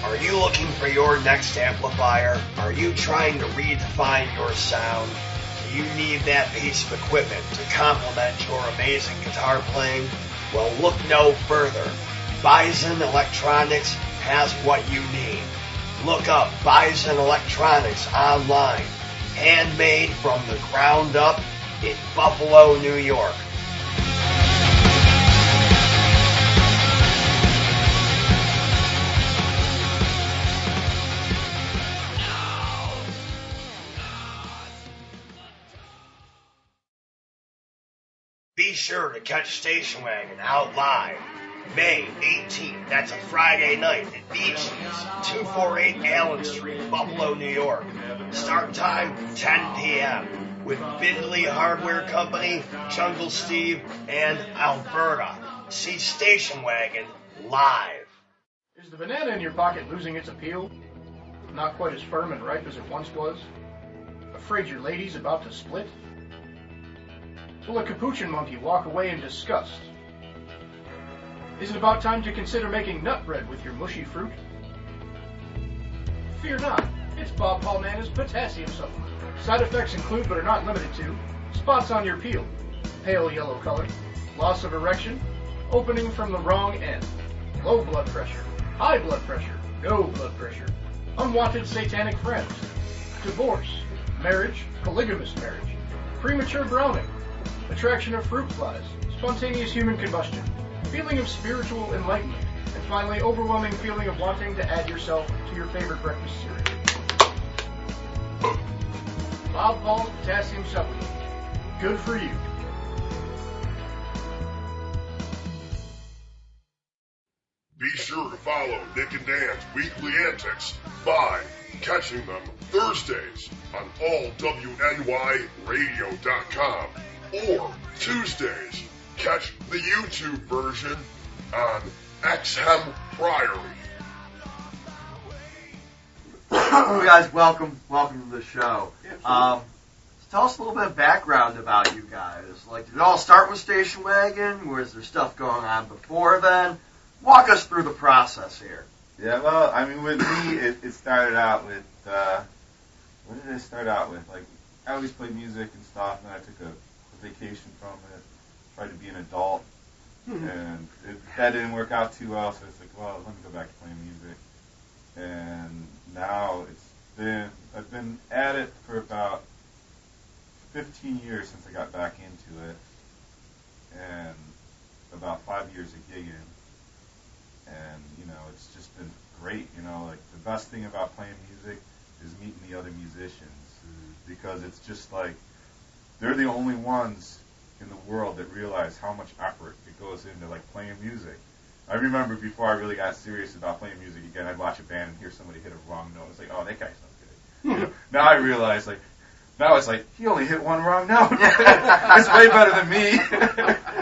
Are you looking for your next amplifier? Are you trying to redefine your sound? Do you need that piece of equipment to complement your amazing guitar playing? Well, look no further. Bison Electronics has what you need. Look up Bison Electronics online. Handmade from the ground up in Buffalo, New York. Be sure to catch Station Wagon out live May 18th. That's a Friday night at Beach's, 248 Allen Street, Buffalo, New York. Start time 10 p.m. with Bindley Hardware Company, Jungle Steve, and Alberta. See Station Wagon live. Is the banana in your pocket losing its appeal? Not quite as firm and ripe as it once was? Afraid your lady's about to split? Will a capuchin monkey walk away in disgust? Is it about time to consider making nut bread with your mushy fruit? Fear not, it's Bob Paul Nana's potassium supplement. Side effects include, but are not limited to, spots on your peel, pale yellow color, loss of erection, opening from the wrong end, low blood pressure, high blood pressure, no blood pressure, unwanted satanic friends, divorce, marriage, polygamous marriage, premature browning, attraction of fruit flies, spontaneous human combustion, feeling of spiritual enlightenment, and finally, overwhelming feeling of wanting to add yourself to your favorite breakfast cereal. Bob Paul's potassium supplement. Good for you. Be sure to follow Nick and Dan's Weekly Antics by catching them Thursdays on allwnyradio.com or Tuesdays, catch the YouTube version on XM Priory. Guys, welcome to the show. Tell us a little bit of background about you guys. Like, did it all start with Station Wagon? Was there stuff going on before then? Walk us through the process here. Yeah, well, I mean, with me, it started out with, what did it start out with? Like, I always played music and stuff, and then I took a vacation from it, tried to be an adult, and that didn't work out too well, so it's like, well, let me go back to playing music. And now I've been at it for about 15 years since I got back into it, and about 5 years of gigging. And, you know, it's just been great, you know, like the best thing about playing music is meeting the other musicians, because it's just like, they're the only ones in the world that realize how much effort it goes into, like, playing music. I remember before I really got serious about playing music again, I'd watch a band and hear somebody hit a wrong note. It's like, oh, that guy's not good. You know? Now I realize, like, now it's like, he only hit one wrong note. It's way better than me.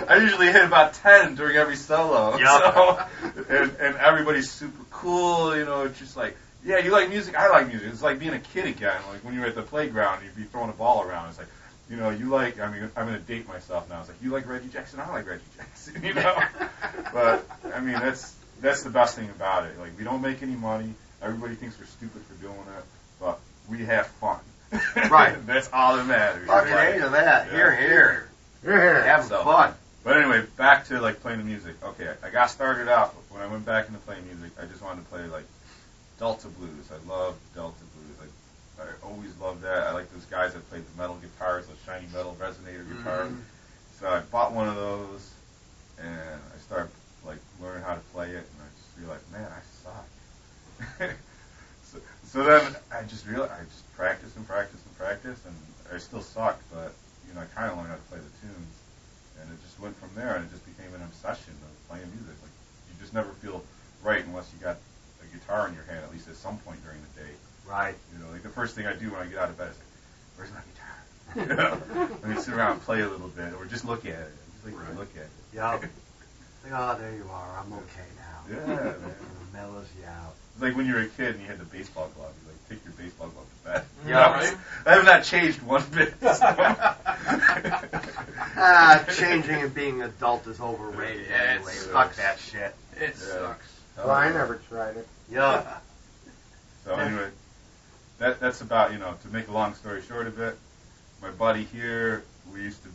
I usually hit about 10 during every solo. Yep. So, and everybody's super cool, you know, it's just like, yeah, you like music? I like music. It's like being a kid again. Like when you're at the playground, you'd be throwing a ball around. It's like, you know, you like, I mean, I'm going to date myself now. It's like, you like Reggie Jackson? I like Reggie Jackson, you know? But, I mean, that's the best thing about it. Like, we don't make any money. Everybody thinks we're stupid for doing it. But we have fun. Right. That's all that matters. Fucking into that. Yeah. Here. Having fun. But anyway, back to like playing the music. Okay, I got started out when I went back into playing music. I just wanted to play like Delta blues. I love Delta blues. I always loved that. I like those guys that played the metal guitars, those shiny metal resonator guitars. So I bought one of those, and I started like learning how to play it, and I just realized, man, I suck. so then I just realized I just practiced, and I still sucked, but you know I kind of learned how to play the tunes, and it just went from there, and it just became an obsession of playing music. Like you just never feel right unless you got a guitar in your hand, at least at some point during the day. Right. You know, like the first thing I do when I get out of bed is like, where's my guitar? You know? Let me sit around and play a little bit, or just look at it. Just like to look at it. Yep. Like, oh, there you are. I'm okay now. Yeah, man. It mellows you out. It's like when you were a kid and you had the baseball glove. You like take your baseball glove to bed. Yeah, right. I have not changed one bit. Changing and being adult is overrated anyway. Fuck that shit. It sucks. Well, I never tried it. Yeah. So anyway, that's about, you know, to make a long story short a bit, my buddy here, we used to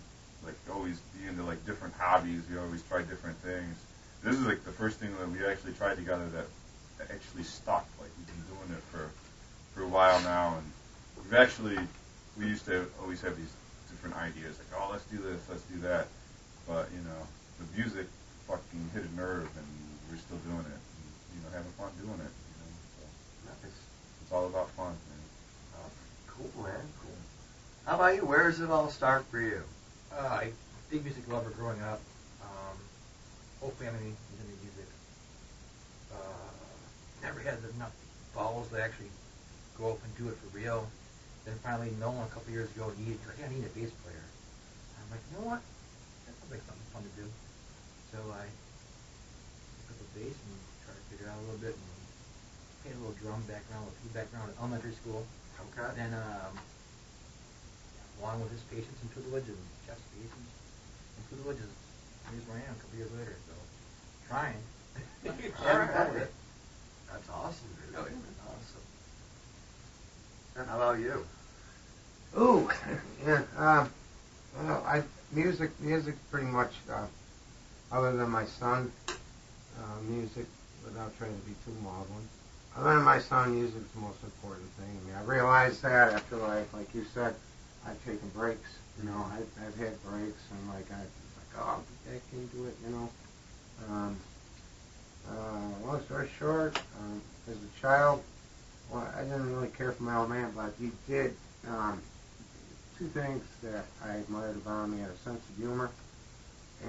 like always be into like different hobbies. We always tried different things. This is like the first thing that we actually tried together that actually stuck. Like we've been doing it for a while now, and we used to always have these different ideas like, oh, let's do this, let's do that. But you know, the music fucking hit a nerve, and we're still doing it. And, you know, having fun doing it. You know, so it's all about fun, man. Cool, man. Cool. How about you? Where does it all start for you? I big music lover growing up. Whole family was into music. Never had enough balls to actually go up and do it for real. Then finally, Nolan a couple years ago needed, like, I need a bass player. I'm like, you know what? That sounds like something fun to do. So I picked up a bass and tried to figure it out a little bit, and played a little drum background, at elementary school. Okay. Then, along with his patience and tutelage and Jeff's patience and tutelage, here's where I am a couple years later. So, trying. All right. That's awesome, dude. Oh, yeah. Awesome. And how about you? Ooh, yeah. Well, music pretty much. Other than my son, music, without trying to be too maudlin. Other than my son, music's the most important thing. I mean, I realized that after like you said, I've taken breaks. You know, I've had breaks, and like oh, get back into it. You know. Long story short, as a child, well, I didn't really care for my old man, but he did two things that I admired about him. He had a sense of humor,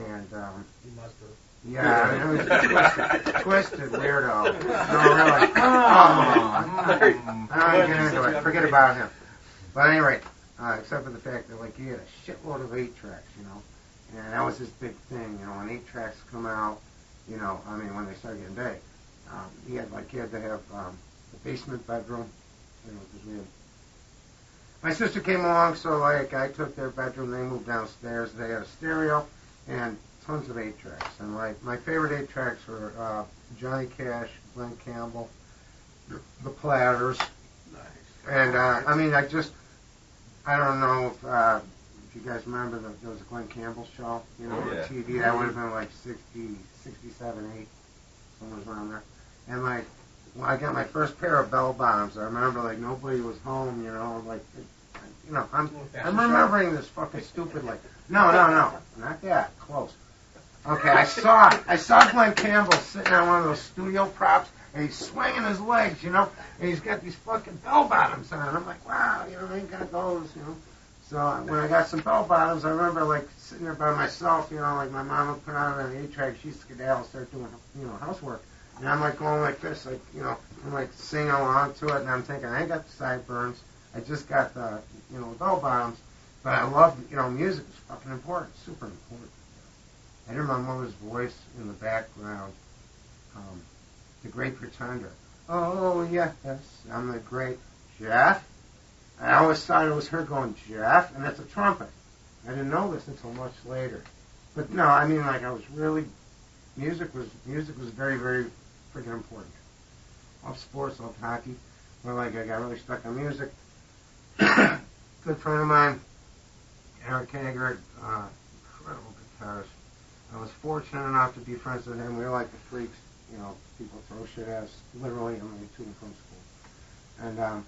and You must have. yeah, I mean, it was a twisted weirdo. No, really. I don't get into it. Forget about him. But at any rate, except for the fact that like he had a shitload of 8-tracks, you know, and that was his big thing. You know, when 8-tracks come out, you know, I mean, when they start getting big, he had to have the basement bedroom, you know, because we had. My sister came along, so like I took their bedroom. They moved downstairs. They had a stereo and tons of 8-tracks. And like my favorite 8-tracks were Johnny Cash, Glenn Campbell, the Platters. Nice. And I mean, I don't know if you guys remember there was a Glenn Campbell show, you know, on TV. That would have been like 60, 67, 8, somewhere around there. And like, when I got my first pair of bell bottoms, I remember like nobody was home, you know, like, you know, I'm remembering this fucking stupid like, no, not that, close. Okay, I saw Glenn Campbell sitting on one of those studio props, and he's swinging his legs, you know, and he's got these fucking bell bottoms on. I'm like, wow, you know, I ain't got those, you know. So when I got some bell bottoms, I remember like sitting there by myself, you know, like my mom would put on an 8-track, she'd skedaddle and start doing, you know, housework. And I'm like going like this, like, you know, I'm like singing along to it, and I'm thinking, I ain't got the sideburns, I just got the, you know, bell bottoms, but I love, you know, music is fucking important, super important. I hear my mother's voice in the background, The Great Pretender. Oh, yes, I'm the great Jeff. I always thought it was her going, Jeff, and that's a trumpet. I didn't know this until much later. But no, I mean, like, I was really, music was very, very freaking important. Loved sports, loved hockey. But like, I got really stuck on music. good friend of mine, Eric Haggard, incredible guitarist. I was fortunate enough to be friends with him. We were like the freaks, you know, people throw shit at us, literally, on the way to and from school. And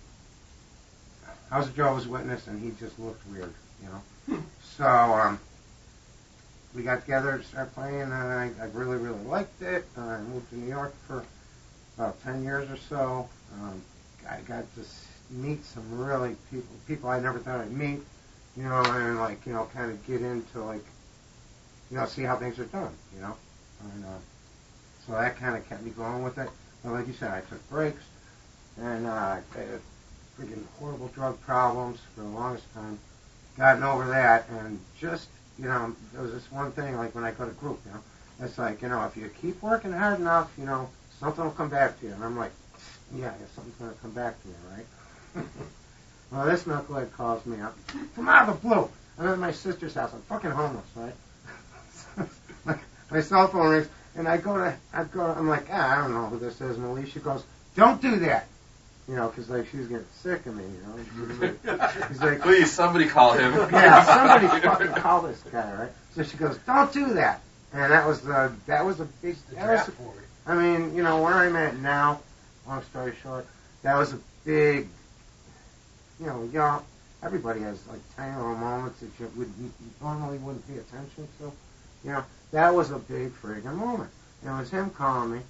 I was a Jehovah's Witness, and he just looked weird, you know. So we got together to start playing, and I really, really liked it. I moved to New York for about 10 years or so. I got to meet some really people I never thought I'd meet, you know, and like, you know, kind of get into like, you know, see how things are done, you know. And so that kind of kept me going with it. But like you said, I took breaks, and I had freaking horrible drug problems for the longest time. Gotten over that, and just, you know, there was this one thing, like when I go to group, you know, it's like, you know, if you keep working hard enough, you know, something will come back to you. And I'm like, yeah, something's going to come back to me, right? Well, this knucklehead calls me up from out of the blue. I'm at my sister's house. I'm fucking homeless, right? My cell phone rings, and I'm like, I don't know who this is. And Alicia goes, don't do that. You know, because like she's getting sick of me, you know. She's like, please, somebody call him. Yeah, somebody fucking call this guy, right? So she goes, don't do that. And that was a big. I mean, you know, where I'm at now. Long story short, that was a big. You know, everybody has like tiny little moments that you normally wouldn't pay attention to. You know, that was a big friggin' moment. And it was him calling me.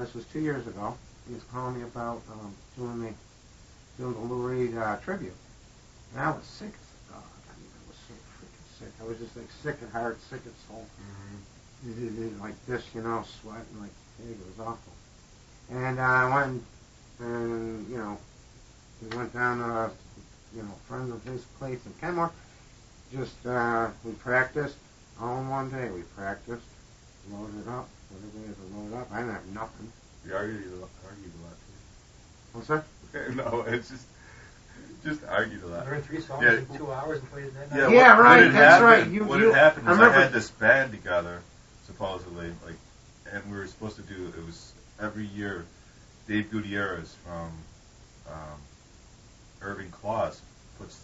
This was 2 years ago. He was calling me about doing the Lou Reed tribute. And I was sick as a dog. I mean, I was so freaking sick. I was just like sick at heart, sick at soul. Mm-hmm. Like this, you know, sweating like pig. It was awful. And I went and, you know, we went down to, you know, friends of his place in Kenmore. Just, we practiced. All in one day we practiced. Loaded up. Whatever we had to load up. I didn't have nothing. You argued a lot too. What's that? No, it's just argued a lot. Learned 3 songs in 2 hours and played it that night. Yeah, right. That's right. What had happened is I had this band together, supposedly, like, and we were supposed to do. It was every year. Dave Gutierrez from Irving Claus puts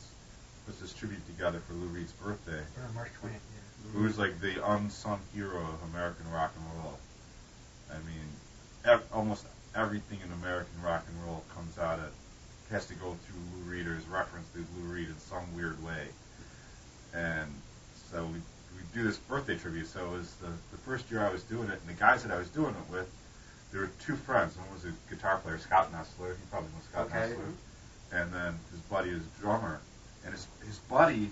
this tribute together for Lou Reed's birthday. Yeah, March 20th. Yeah. Who's like the unsung hero of American rock and roll. I mean, almost everything in American rock and roll comes out of, has to go through Lou Reed or is referenced through Lou Reed in some weird way. And so we do this birthday tribute. So it was the first year I was doing it, and the guys that I was doing it with, there were 2 friends. One was a guitar player, Scott Nestler. You probably know Scott Nestler. And then his buddy is a drummer. And his buddy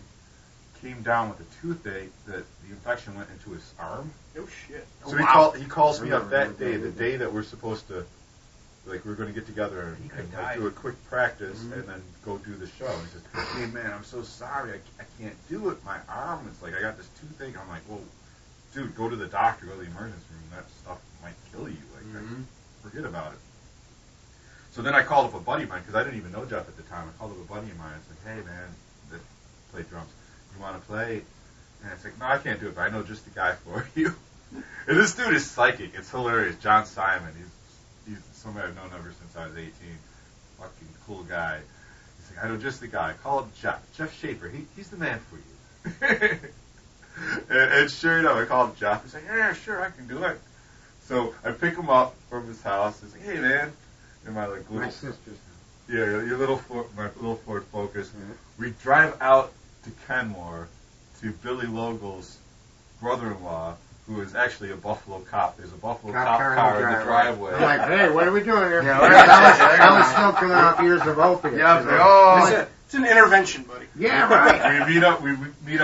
came down with a toothache that the infection went into his arm. No shit. So he calls me up that day, the day that we're supposed to, like, we're going to get together and like, do a quick practice and then go do the show. And he says, hey, man, I'm so sorry. I can't do it. My arm, it's like I got this toothache. I'm like, well, dude, go to the doctor, go to the emergency room. That stuff might kill you. Like, forget about it. So then I called up a buddy of mine, because I didn't even know Jeff at the time. I called up a buddy of mine and said, hey, man, that played drums. You want to play? And it's like, no, I can't do it, but I know just the guy for you. And this dude is psychic. It's hilarious. John Simon. He's somebody I've known ever since I was 18. Fucking cool guy. He's like, I know just the guy. Call him Jeff. Jeff Schaefer. He's the man for you. and sure enough, I called Jeff. He's like, yeah, sure, I can do it. So I pick him up from his house. He's like, hey, man. In my like little, my sister's. Yeah, my little Ford Focus. Mm-hmm. We drive out to Kenmore to Billy Logal's brother-in-law, who is actually a Buffalo cop. There's a Buffalo cop car in the driveway. I'm like, hey, what are we doing here? Yeah, I was still coming off years of opiates. Yeah, it's an intervention, buddy. Yeah, right. We meet up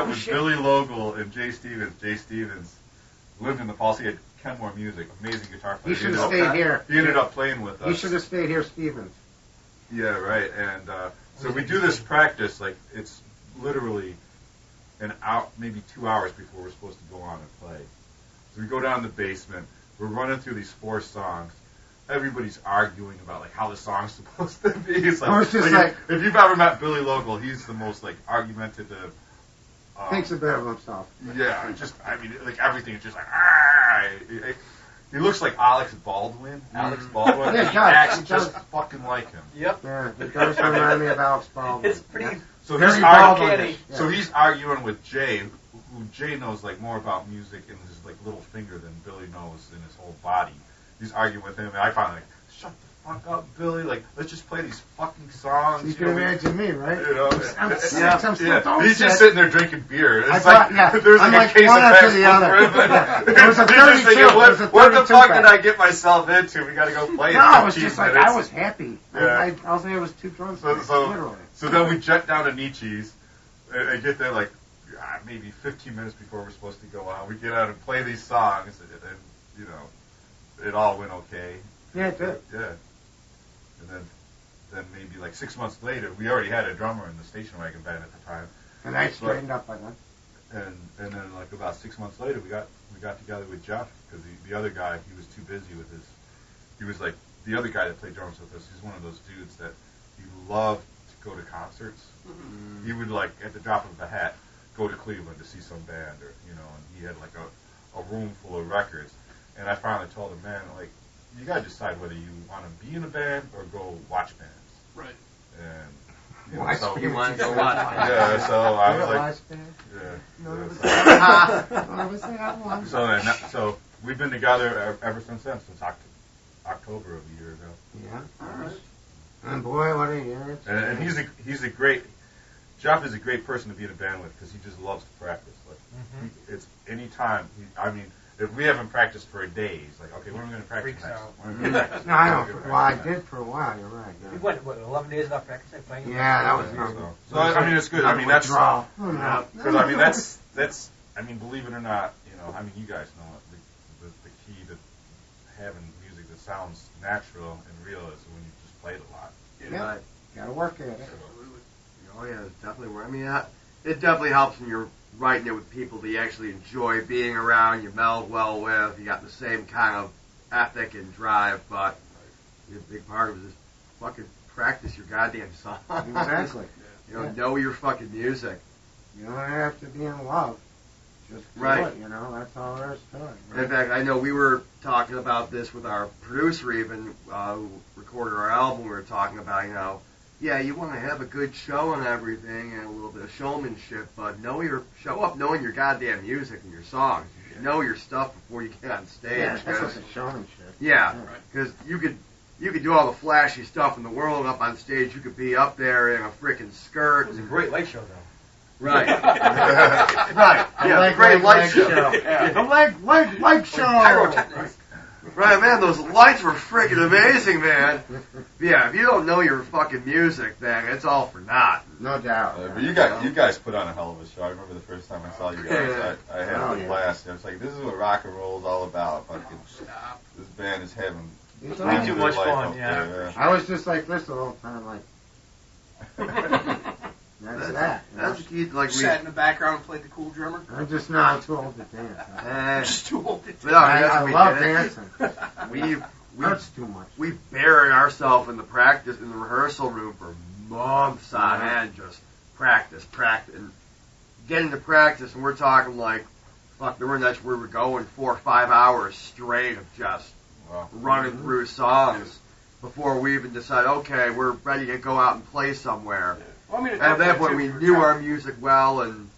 with Billy Logal and Jay Stevens. Jay Stevens lived in the Falls. He had Kenmore Music, amazing guitar player. He should have stayed here. He ended up playing with us. He should have stayed here, Stevens. Yeah, right. And so we do this practice, like it's literally an hour, maybe 2 hours before we're supposed to go on and play. So we go down the basement. We're running through these 4 songs. Everybody's arguing about like how the song's supposed to be. It's like, if you've ever met Billy Logal, he's the most like argumentative. Thinks a bit of himself. Yeah, just I mean, like everything is just like He looks like Alex Baldwin. Alex Baldwin. Yeah, He he acts does. just fucking like him. Yep. Yeah, it does remind me of Alex Baldwin. It's pretty. So Very he's Baldwin-ish. arguing. So he's arguing with Jay, who Jay knows like more about music in his like little finger than Billy knows in his whole body. He's arguing with him, and I finally like, shut the fuck up, Billy. Like, let's just play these fucking songs. You can imagine me, right? You know, I'm sick. I'm so He's sick. just sitting there drinking beer. It's I like thought, yeah, there's I'm like a like case one of after the Pabst other. Blue Ribbon. Yeah. There was a He's just 32, thinking, there was a what the 32 fuck pack. did I get myself into? We got to go play. No, in it was 15 just like minutes. I was happy. Yeah. I was there was 2 drums. So literally. then we jet down to Nietzsche's. And get there like maybe 15 minutes before we're supposed to go out. We get out and play these songs, and you know, it all went okay. Yeah, it did. Yeah. And then maybe like 6 months later, we already had a drummer in the station wagon band at the time. And I straightened up by then. And then like about 6 months later, we got together with Jeff because the other guy, he was too busy with his. He was like the other guy that played drums with us. He's one of those dudes that he loved to go to concerts. Mm-hmm. He would like at the drop of a hat go to Cleveland to see some band, or you know, and he had like a room full of records. And I finally told him, man, like you gotta decide whether you want to be in a band or go watch bands. Right. And You want to go watch? Yeah, so I was like, so we've been together ever since then, since October of a year ago. Yeah. All right. And boy, what a year! And he's a great. Jeff is a great person to be in a band with because he just loves to practice. Like it's any time. I mean, if we haven't practiced for a day, he's like, okay, when are we going to practice next? No, I know. Well, I did for a while. You're right. Yeah. We went 11 days without practicing playing. Yeah, that was nothing. So I mean, it's good. I mean, that's draw. Because I mean, that's. I mean, believe it or not, you know, I mean, you guys know it. The key to having music that sounds natural and real is when you just play it a lot. Yeah, gotta work at it. Oh yeah, it's definitely work. I mean, it definitely helps when you're writing it with people that you actually enjoy being around, you meld well with, you got the same kind of ethic and drive, but a big part of it is fucking practice your goddamn songs. Exactly. Know your fucking music. You don't have to be in love. Just do it, you know, that's all there is to it. Right? In fact, I know we were talking about this with our producer even, who recorded our album. We were talking about, yeah, you want to have a good show and everything and a little bit of showmanship, but show up knowing your goddamn music and your songs. You should know your stuff before you get on stage. Yeah, that's the showmanship. Yeah, because you could do all the flashy stuff in the world up on stage. You could be up there in a freaking skirt. It was a great light show, though. Right. Right. Yeah, great light show. The leg show. Pyrotechnics. Right, man, those lights were freaking amazing, man. Yeah, if you don't know your fucking music, then it's all for naught. No doubt. But you guys put on a hell of a show. I remember the first time I saw you guys. I had a blast. I was like, this is what rock and roll is all about. Fucking, this band is having way too much fun. Yeah. I was just like this the whole time, like. That's the key. Like sat in the background and played the cool drummer. I'm too old to dance. I'm just too old to dance. I love dancing. Hurts too much. We bury ourselves in the rehearsal room for months on end, just practice, and get into practice, and we're talking like, fuck, there were nights where we were going 4 or 5 hours straight of just running through songs before we even decide, okay, we're ready to go out and play somewhere. Yeah. Well, I mean, at that point, we knew our music well, and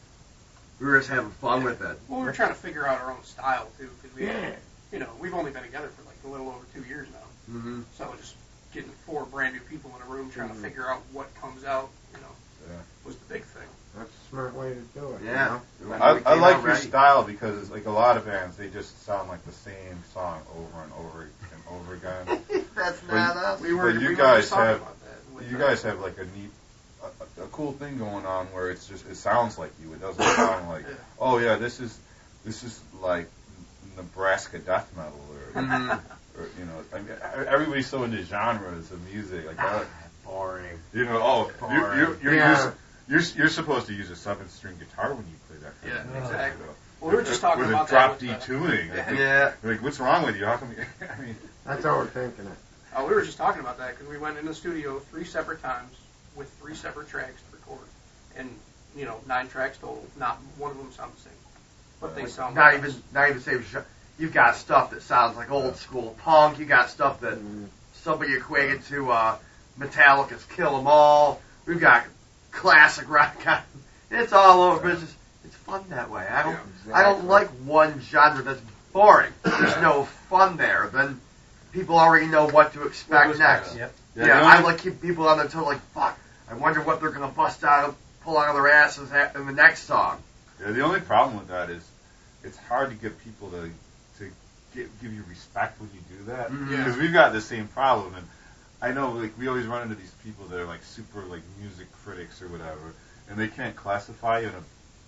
we were just having fun with it. Well, we were trying to figure out our own style, too, because we've only been together for like a little over 2 years now. Mm-hmm. So just getting 4 brand new people in a room trying to figure out what comes out, was the big thing. That's a smart way to do it. Yeah. I like your style because it's like a lot of bands, they just sound like the same song over and over and over again. That's not us. You guys have like a neat, a cool thing going on where it sounds like you. It doesn't sound like, oh yeah, this is like Nebraska death metal or I mean, everybody's so into genres of music like that. Boring. You're supposed to use a 7-string guitar when you play that. Yeah, exactly. Well, we were just talking about with a drop D tuning. Yeah. Like, what's wrong with you? How come? I mean, that's how we're thinking it. We were just talking about that because we went in the studio 3 separate times with 3 separate tracks to record, and 9 tracks total. Not one of them sound the same, but they sound. Not even same. you've got stuff that sounds like old school punk. You got stuff that somebody equated to Metallica's Kill 'Em All. We've got classic rock. It's all over. But it's fun that way. I don't like one genre that's boring. There's no fun there. Then people already know what to expect next. Yep. Yeah, I like keep people on their toes. Like, fuck, I wonder what they're gonna pull out of their asses in the next song. Yeah, the only problem with that is it's hard to get people to give you respect when you do that. Because we've got the same problem, and I know like we always run into these people that are like super like music critics or whatever, and they can't classify you, and it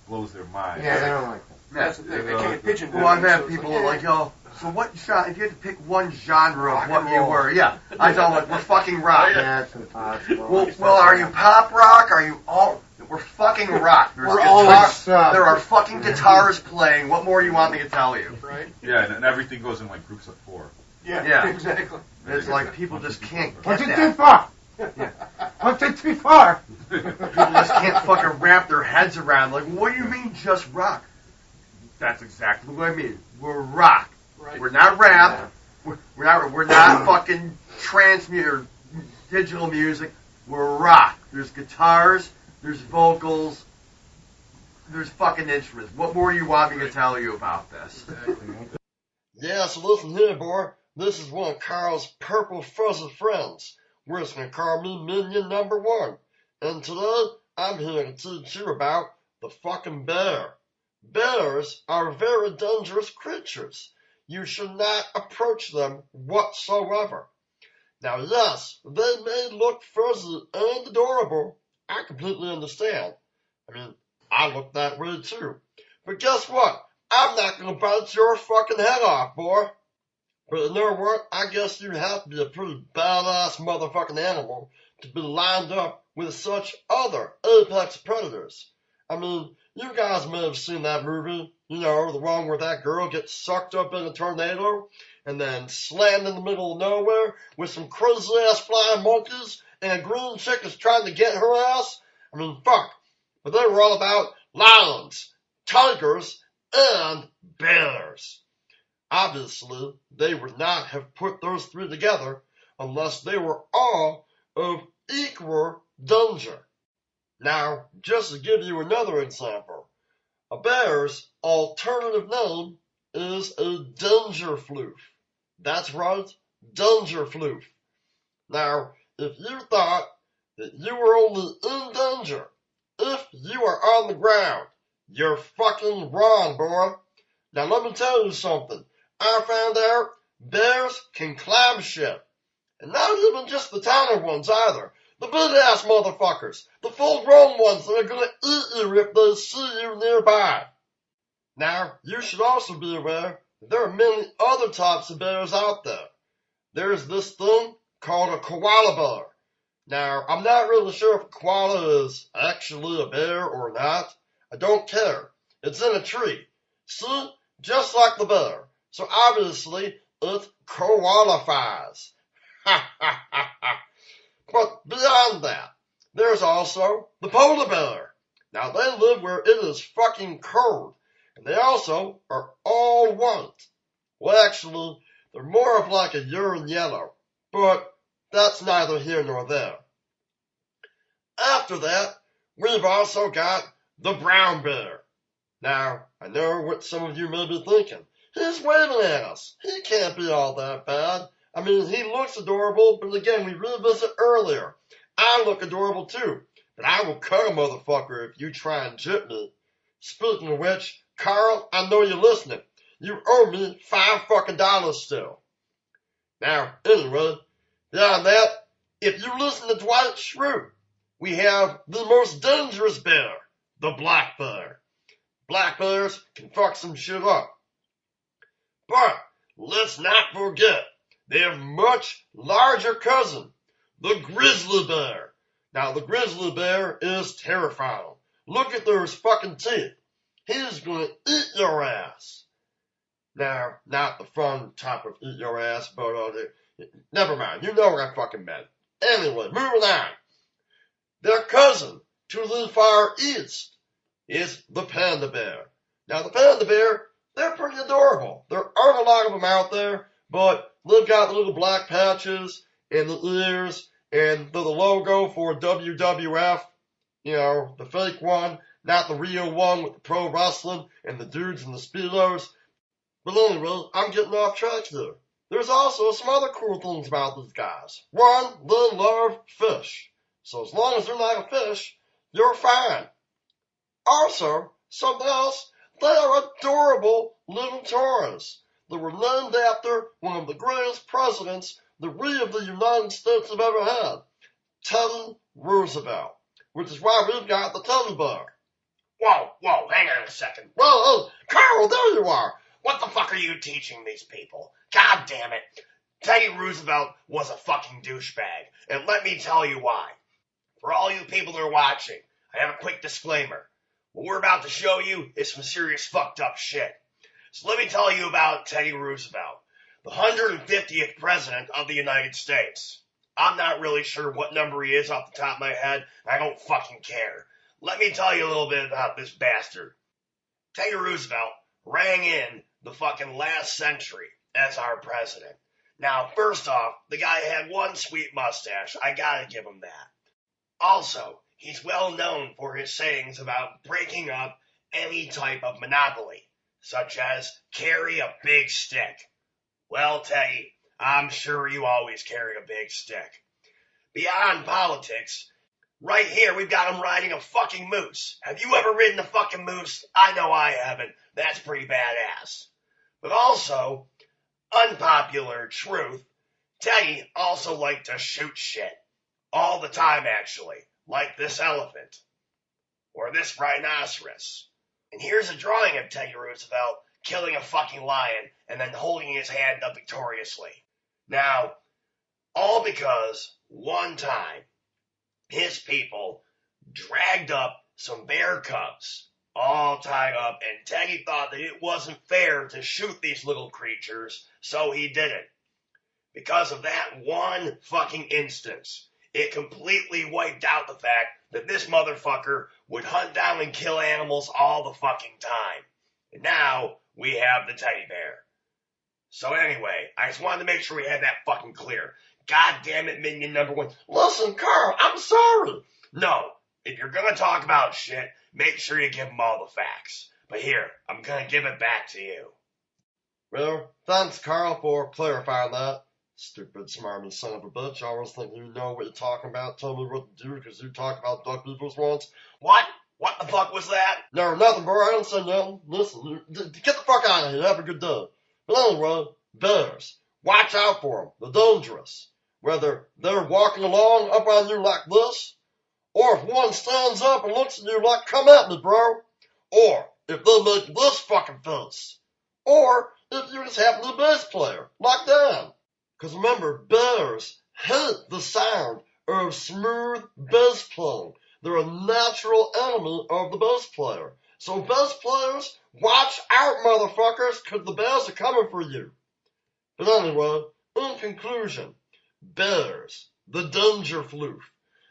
blows their mind. Yeah, they don't like that. That's the thing. They can't pigeonhole. Well, I've had people that like, yo, so what genre, if you had to pick one genre of what you were, I tell them, we're fucking rock. That's impossible. Well, are you pop rock? Are you all, we're fucking rock. There's there are fucking guitars playing. What more do you want me to tell you? Right? Yeah, and everything goes in like groups of 4. Yeah, exactly. It's like people just can't get What's it that. too far? What's it too far? People just can't fucking wrap their heads around, like, what do you mean just rock? That's exactly what I mean. We're rock. Right. We're not rap. We're not fucking or digital music. We're rock. There's guitars. There's vocals. There's fucking instruments. What more do you want me to tell you about this? Yeah, so listen here, boy. This is one of Carl's purple fuzzy friends. We're just gonna call me Minion number 1. And today, I'm here to teach you about the fucking bear. Bears are very dangerous creatures. You should not approach them whatsoever. Now, yes, they may look fuzzy and adorable. I completely understand. I mean, I look that way too. But guess what? I'm not gonna bite your fucking head off, boy. But you know what? I guess you have to be a pretty badass motherfucking animal to be lined up with such other apex predators. I mean, you guys may have seen that movie, you know, the one where that girl gets sucked up in a tornado and then slammed in the middle of nowhere with some crazy-ass flying monkeys and a green chick is trying to get her ass. I mean, fuck. But they were all about lions, tigers, and bears. Obviously, they would not have put those 3 together unless they were all of equal danger. Now, just to give you another example, a bear's alternative name is a dangerfloof. That's right, dangerfloof. Now, if you thought that you were only in danger if you are on the ground, you're fucking wrong, boy. Now, let me tell you something. I found out bears can climb shit. And not even just the tiny ones either. The big-ass motherfuckers. The full-grown ones that are gonna eat you if they see you nearby. Now, you should also be aware that there are many other types of bears out there. There's this thing called a koala bear. Now, I'm not really sure if a koala is actually a bear or not. I don't care. It's in a tree. See? Just like the bear. So obviously, it qualifies. Ha ha ha ha. But beyond that, there's also the polar bear. Now, they live where it is fucking cold. And they also are all white. Well, actually, they're more of like a urine yellow. But that's neither here nor there. After that, we've also got the brown bear. Now, I know what some of you may be thinking. He's waving at us. He can't be all that bad. I mean, he looks adorable, but again, we revisited earlier. I look adorable too, but I will cut a motherfucker if you try and jip me. Speaking of which, Carl, I know you're listening. You owe me $5 fucking still. Now, anyway, beyond that, if you listen to Dwight Schrute, we have the most dangerous bear, the black bear. Black bears can fuck some shit up. But let's not forget, they have much larger cousin, the grizzly bear. Now, the grizzly bear is terrifying. Look at those fucking teeth. He's gonna eat your ass. Now, not the fun type of eat your ass, but never mind. You know what I fucking meant. Anyway, moving on. Their cousin to the far east is the panda bear. Now, the panda bear They're pretty adorable. There aren't a lot of them out there, but they've got the little black patches and the ears and the logo for WWF, you know, the fake one, not the real one with the pro wrestling and the dudes in the Speedos. But anyway, I'm getting off track here. There's also some other cool things about these guys. One, they love fish. So as long as they're not a fish, you're fine. Also, something else, they are adorable little toys. They were named after one of the greatest presidents that we of the United States have ever had, Teddy Roosevelt, which is why we've got the teddy bear. Whoa, hang on a second. Well, Carl, there you are. What the fuck are you teaching these people? God damn it. Teddy Roosevelt was a fucking douchebag, and let me tell you why. For all you people that are watching, I have a quick disclaimer. What we're about to show you is some serious fucked up shit. So let me tell you about Teddy Roosevelt, the 150th president of the United States. I'm not really sure what number he is off the top of my head. I don't fucking care. Let me tell you a little bit about this bastard. Teddy Roosevelt rang in the fucking last century as our president. Now, first off, the guy had one sweet mustache. I gotta give him that. Also, he's well known for his sayings about breaking up any type of monopoly, such as carry a big stick. Well, Teddy, I'm sure you always carry a big stick. Beyond politics, right here we've got him riding a fucking moose. Have you ever ridden a fucking moose? I know I haven't. That's pretty badass. But also, unpopular truth, Teddy also liked to shoot shit. All the time, actually. Like this elephant. Or this rhinoceros. And here's a drawing of Teddy Roosevelt killing a fucking lion and then holding his hand up victoriously. Now, all because one time, his people dragged up some bear cubs all tied up, and Teddy thought that it wasn't fair to shoot these little creatures, so he didn't. Because of that one fucking instance, it completely wiped out the fact that this motherfucker would hunt down and kill animals all the fucking time. And now we have the teddy bear. So anyway, I just wanted to make sure we had that fucking clear. God damn it, minion number one. Listen, Carl, I'm sorry. No, if you're gonna talk about shit, make sure you give them all the facts. But here, I'm gonna give it back to you. Well, thanks, Carl, for clarifying that. Stupid, smarmy son of a bitch. I always think you know what you're talking about. Tell me what to do, because you talked about duck beavers once. What? What the fuck was that? No, nothing, bro. I didn't say nothing. Listen, get the fuck out of here. Have a good day. But anyway, bears. Watch out for them. They're dangerous. Whether they're walking along up on you like this, or if one stands up and looks at you like, come at me, bro. Or if they make this fucking face. Or if you just happen to be a bass player, like Dan. Because remember, bears hate the sound of smooth bass playing. They're a natural enemy of the bass player. So bass players, watch out, motherfuckers, because the bears are coming for you. But anyway, in conclusion, bears, the danger floof.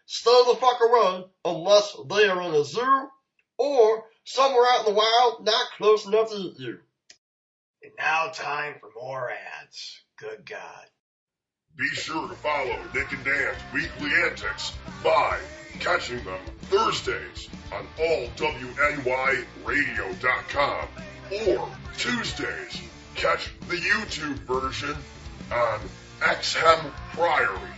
Stay the fuck away unless they are in a zoo or somewhere out in the wild not close enough to eat you. And now time for more ads. Good God. Be sure to follow Nick and Dan's weekly antics by catching them Thursdays on allwnyradio.com or Tuesdays, catch the YouTube version on XM Priory.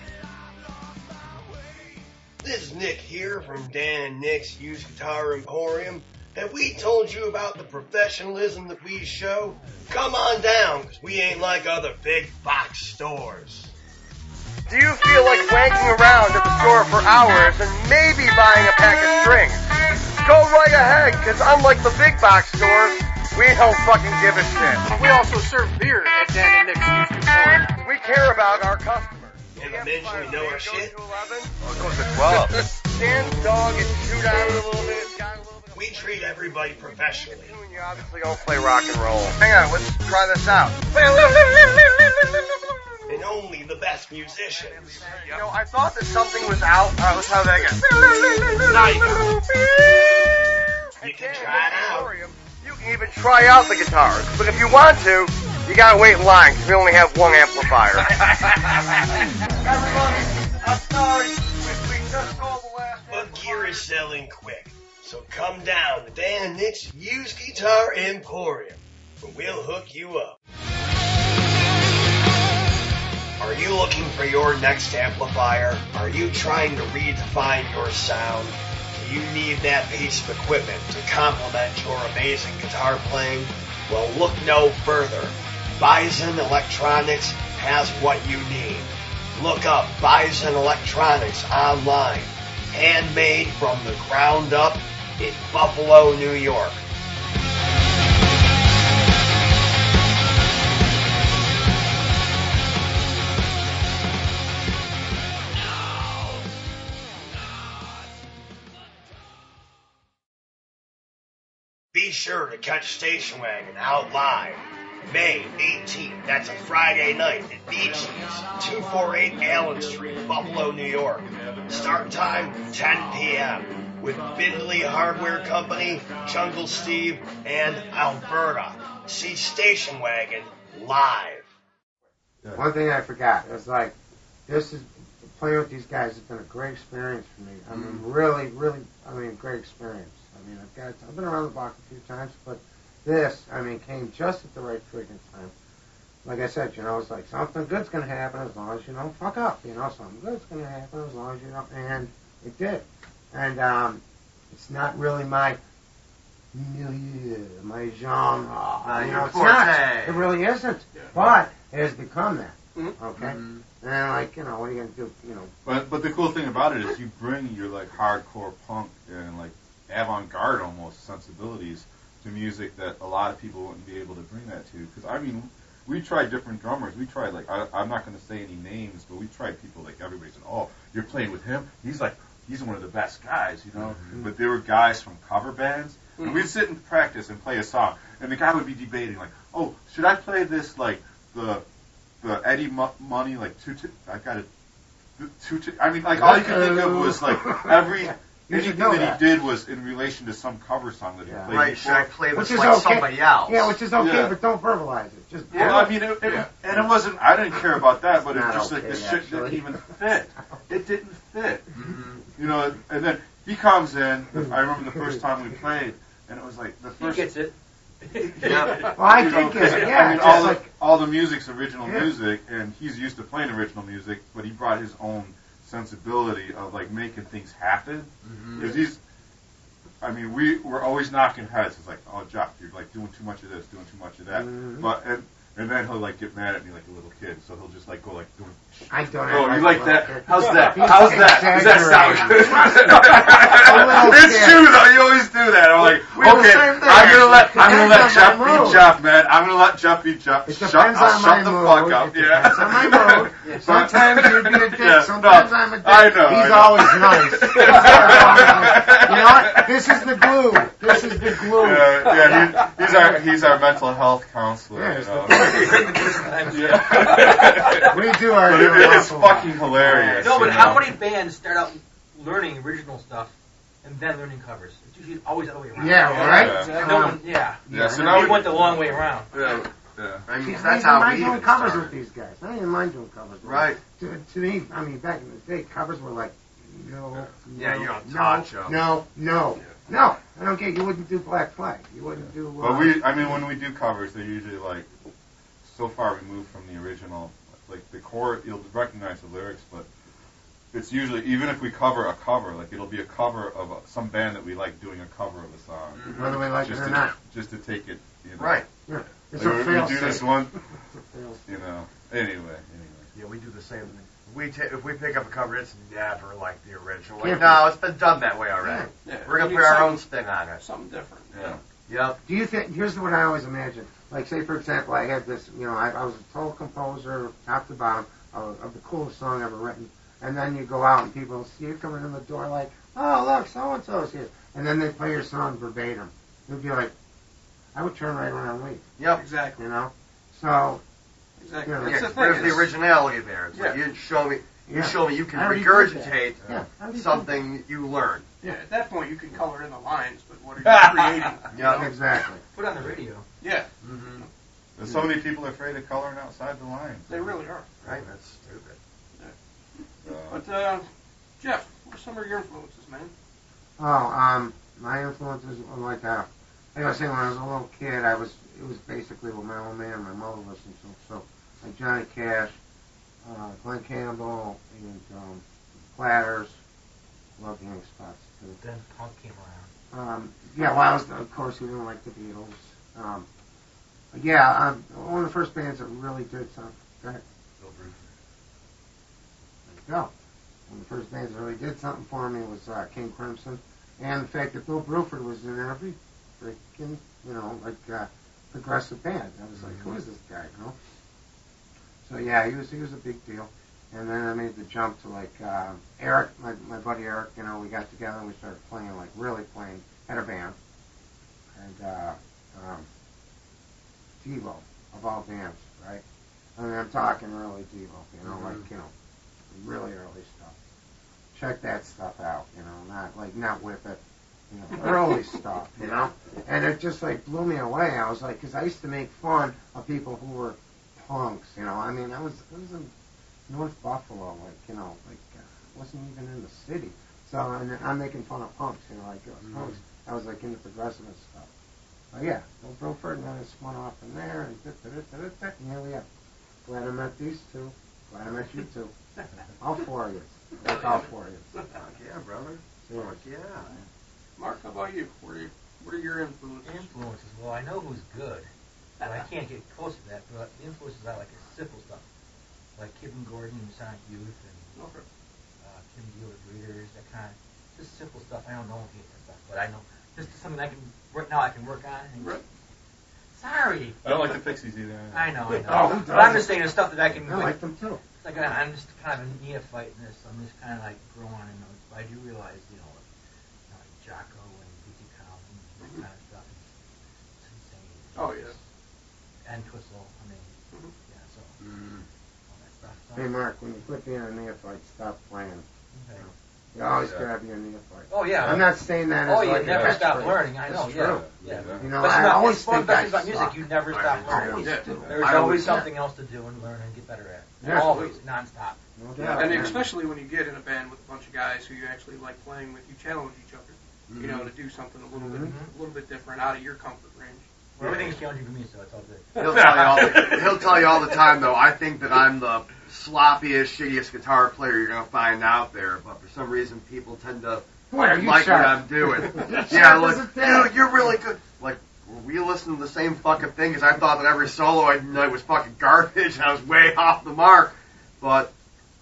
This is Nick here from Dan and Nick's Used Guitar Emporium. Have we told you about the professionalism that we show? Come on down, because we ain't like other big box stores. Do you feel like wanking around at the store for hours and maybe buying a pack of strings? Go right ahead, because unlike the big box stores, we don't fucking give a shit. We also serve beer at Dan and Nick's Used Emporium. We care about our customers. And the mention we know our shit. It goes to 12. Stan's dog and shoot out a little bit. It's got a little bit. We treat everybody professionally. You obviously don't play rock and roll. Hang on, let's try this out. And only the best musicians. You know, I thought that something was out. Let's try that again. You can try it out. You can even try out the guitars. But if you want to, you gotta wait in line because we only have one amplifier. Everybody, I'm sorry. We just sold the last one. But gear is selling quick. So come down to Dan and Nick's Used Guitar Emporium, where we'll hook you up. Are you looking for your next amplifier? Are you trying to redefine your sound? Do you need that piece of equipment to complement your amazing guitar playing? Well, look no further. Bison Electronics has what you need. Look up Bison Electronics online. Handmade from the ground up in Buffalo, New York. Be sure to catch Station Wagon out live May 18th. That's a Friday night at Beachy's, 248 Allen Street, Buffalo, New York. Start time 10 p.m. with Bindley Hardware Company, Jungle Steve, and Alberta. See Station Wagon live. One thing I forgot, it was like, playing with these guys has been a great experience for me. I mean, really, great experience. I mean, I've been around the block a few times, but this, came just at the right freaking time. Like I said, it's like something good's going to happen as long as you don't fuck up. Something good's going to happen as long as you don't, and it did. And it's not really my milieu, my genre. It's not. It really isn't. Yeah. But it has become that. Mm-hmm. Okay? Mm-hmm. And what are you going to do? But the cool thing about it is you bring your like hardcore punk and like avant-garde almost sensibilities to music that a lot of people wouldn't be able to bring that to. Because we tried different drummers. We tried I'm not going to say any names, but we tried people like everybody said, "Oh, you're playing with him? He's one of the best guys," Mm-hmm. But there were guys from cover bands, mm-hmm. and we'd sit and practice and play a song, and the guy would be debating like, "Oh, should I play this like the Eddie Money like I got it." All you could think of was like anything that he did was in relation to some cover song that he played. Right, before. should I play this like somebody else? Yeah, which is okay, but don't verbalize it. Just and it wasn't. I didn't care about that, but it's just like this shit didn't even fit. It didn't fit. Mm-hmm. And then he comes in. I remember the first time we played, and it was like the first. He gets it. Yeah. Well, I did get it. Yeah. All the music's original music, and he's used to playing original music, but he brought his own sensibility of like making things happen. Because we were always knocking heads. It's like, "Oh, Jeff, you're like doing too much of this, doing too much of that." Mm-hmm. And then he'll like get mad at me like a little kid, so he'll just like go like doing. I don't. Oh, you like that? Kid. How's that? How's that? Does that sound good? It's true though. You always do that. I'm like, okay, I'm gonna let Jeff be Jeff, man. I'm gonna let Jeff be Jeff. I'll shut the fuck up. Yeah. It's on my mood. Sometimes you'd be a dick. Sometimes I'm a dick. I know. He's always nice. You know what? This is the glue. This is the glue. He's our mental health counselor. What do you do? It's fucking hilarious. No, but how many bands start out learning original stuff and then learning covers? It's usually always the other way around. Yeah, right? Yeah. So now we went the long way around. Yeah. That's how we doing covers started with these guys. I didn't mind doing covers. Right. To me, back in the day, covers were like, you don't touch them. No. I don't get. You wouldn't do Black Flag. You wouldn't do. But when we do covers, they're usually like so far removed from the original. Like the core, you'll recognize the lyrics, but it's usually even if we cover a cover, like it'll be a cover of some band that we like doing a cover of a song. Mm-hmm. Whether we like it or not. Just to take it, Right. Yeah. It's like we do this one. Anyway. Yeah, we do the same thing. If we pick up a cover, it's never like the original. Like, no, it's been done that way already. Yeah. We're gonna put our own spin on it. Something different. Yeah. Yep. Do you think? Here's what I always imagine. Like, say for example, I had this. I was a total composer, top to bottom, of the coolest song ever written. And then you go out and people see you coming in the door like, "Oh, look, so and so's here," and then they play your song verbatim. You'd be like, I would turn right around and leave. Yep. Exactly. So. Exactly. There's the originality there. It's like you didn't show me. You show me you can I already did regurgitate Yeah, I already did something you learned. Yeah, at that point you can color in the lines, but what are you creating? Yeah, You know? Exactly. Put on the radio. Yeah, Mm-hmm. There's so many people afraid of coloring outside the lines. they really are. Right, that's stupid. But Jeff, what are some of your influences, man? Oh, my influences were like I was saying when I was a little kid, it was basically what my old man and my mother listened to. So like Johnny Cash, Glenn Campbell, and Platters, love Young Spots too. Then punk came around. Yeah, well, of course we didn't like the Beatles. But yeah, one of the first bands that really did something. Go ahead. Bill Bruford. There you go. One of the first bands that really did something for me was King Crimson. And the fact that Bill Bruford was in every freaking, progressive band. I was like, who is this guy, you know? So yeah, he was a big deal. And then I made the jump to Eric, my buddy Eric, we got together and we started playing, really playing, had a band. And Devo, of all bands, right? I mean, I'm talking really Devo, really early stuff. Check that stuff out, not Whip It, early stuff, And it just blew me away. I was like, because I used to make fun of people who were punks, I mean, I was in North Buffalo, wasn't even in the city. So, and I'm making fun of punks, punks. I was into progressive and stuff. But yeah, Bill Bruford, and then it spun off from there, and here we are. Glad I met these two. Glad I met you two. All four of you. All four of you. Yeah, brother. Serious. Yeah. Mark, how about you? What are your influences? Influences. Well, I know who's good, but I can't get close to that. But the influences are like a simple stuff, like Kid and Gordon and Sonic Youth and Kim Deal with Readers, that kind of just simple stuff. I don't know any of that stuff, but I know just something I can right now I can work on. And Right. Sorry. I don't like the Pixies either. I know. Oh, But I'm just saying the stuff that I can. I like them too. It's like I'm just kind of a neophyte in this. I'm just kind of growing in those. But I do realize, like Jocko and B.T. Collins and that kind of stuff. It's insane. Oh, yeah. And Twistle. I mean, yeah. So all that stuff. So, Hey, Mark, when you quit being a neophyte, stop playing. okay. You always gotta be a neophyte. Oh yeah. I'm not saying that as you an never stop expert. learning. I know. It's Yeah. true. Yeah. I But always it's one of think the I things about music. suck. You never stop I learning. always Yeah. do. There's I always always- something else to do and learn and get better at. Yeah. Always, nonstop. No doubt. And yeah. especially when you get in a band with a bunch of guys who you actually like playing with, you challenge each other. To do something a little bit different out of your comfort range. Well, everything's challenging for me, so it's all good. He'll tell you all the time, though, I think that I'm the sloppiest, shittiest guitar player you're going to find out there, but for some reason people tend to What are you like sharp? what I'm doing. You're Yeah, sharp as a like, tack. dude, you're really good. Like, were we listening to the same fucking thing? Because I thought that every solo I did was fucking garbage, and I was way off the mark. But,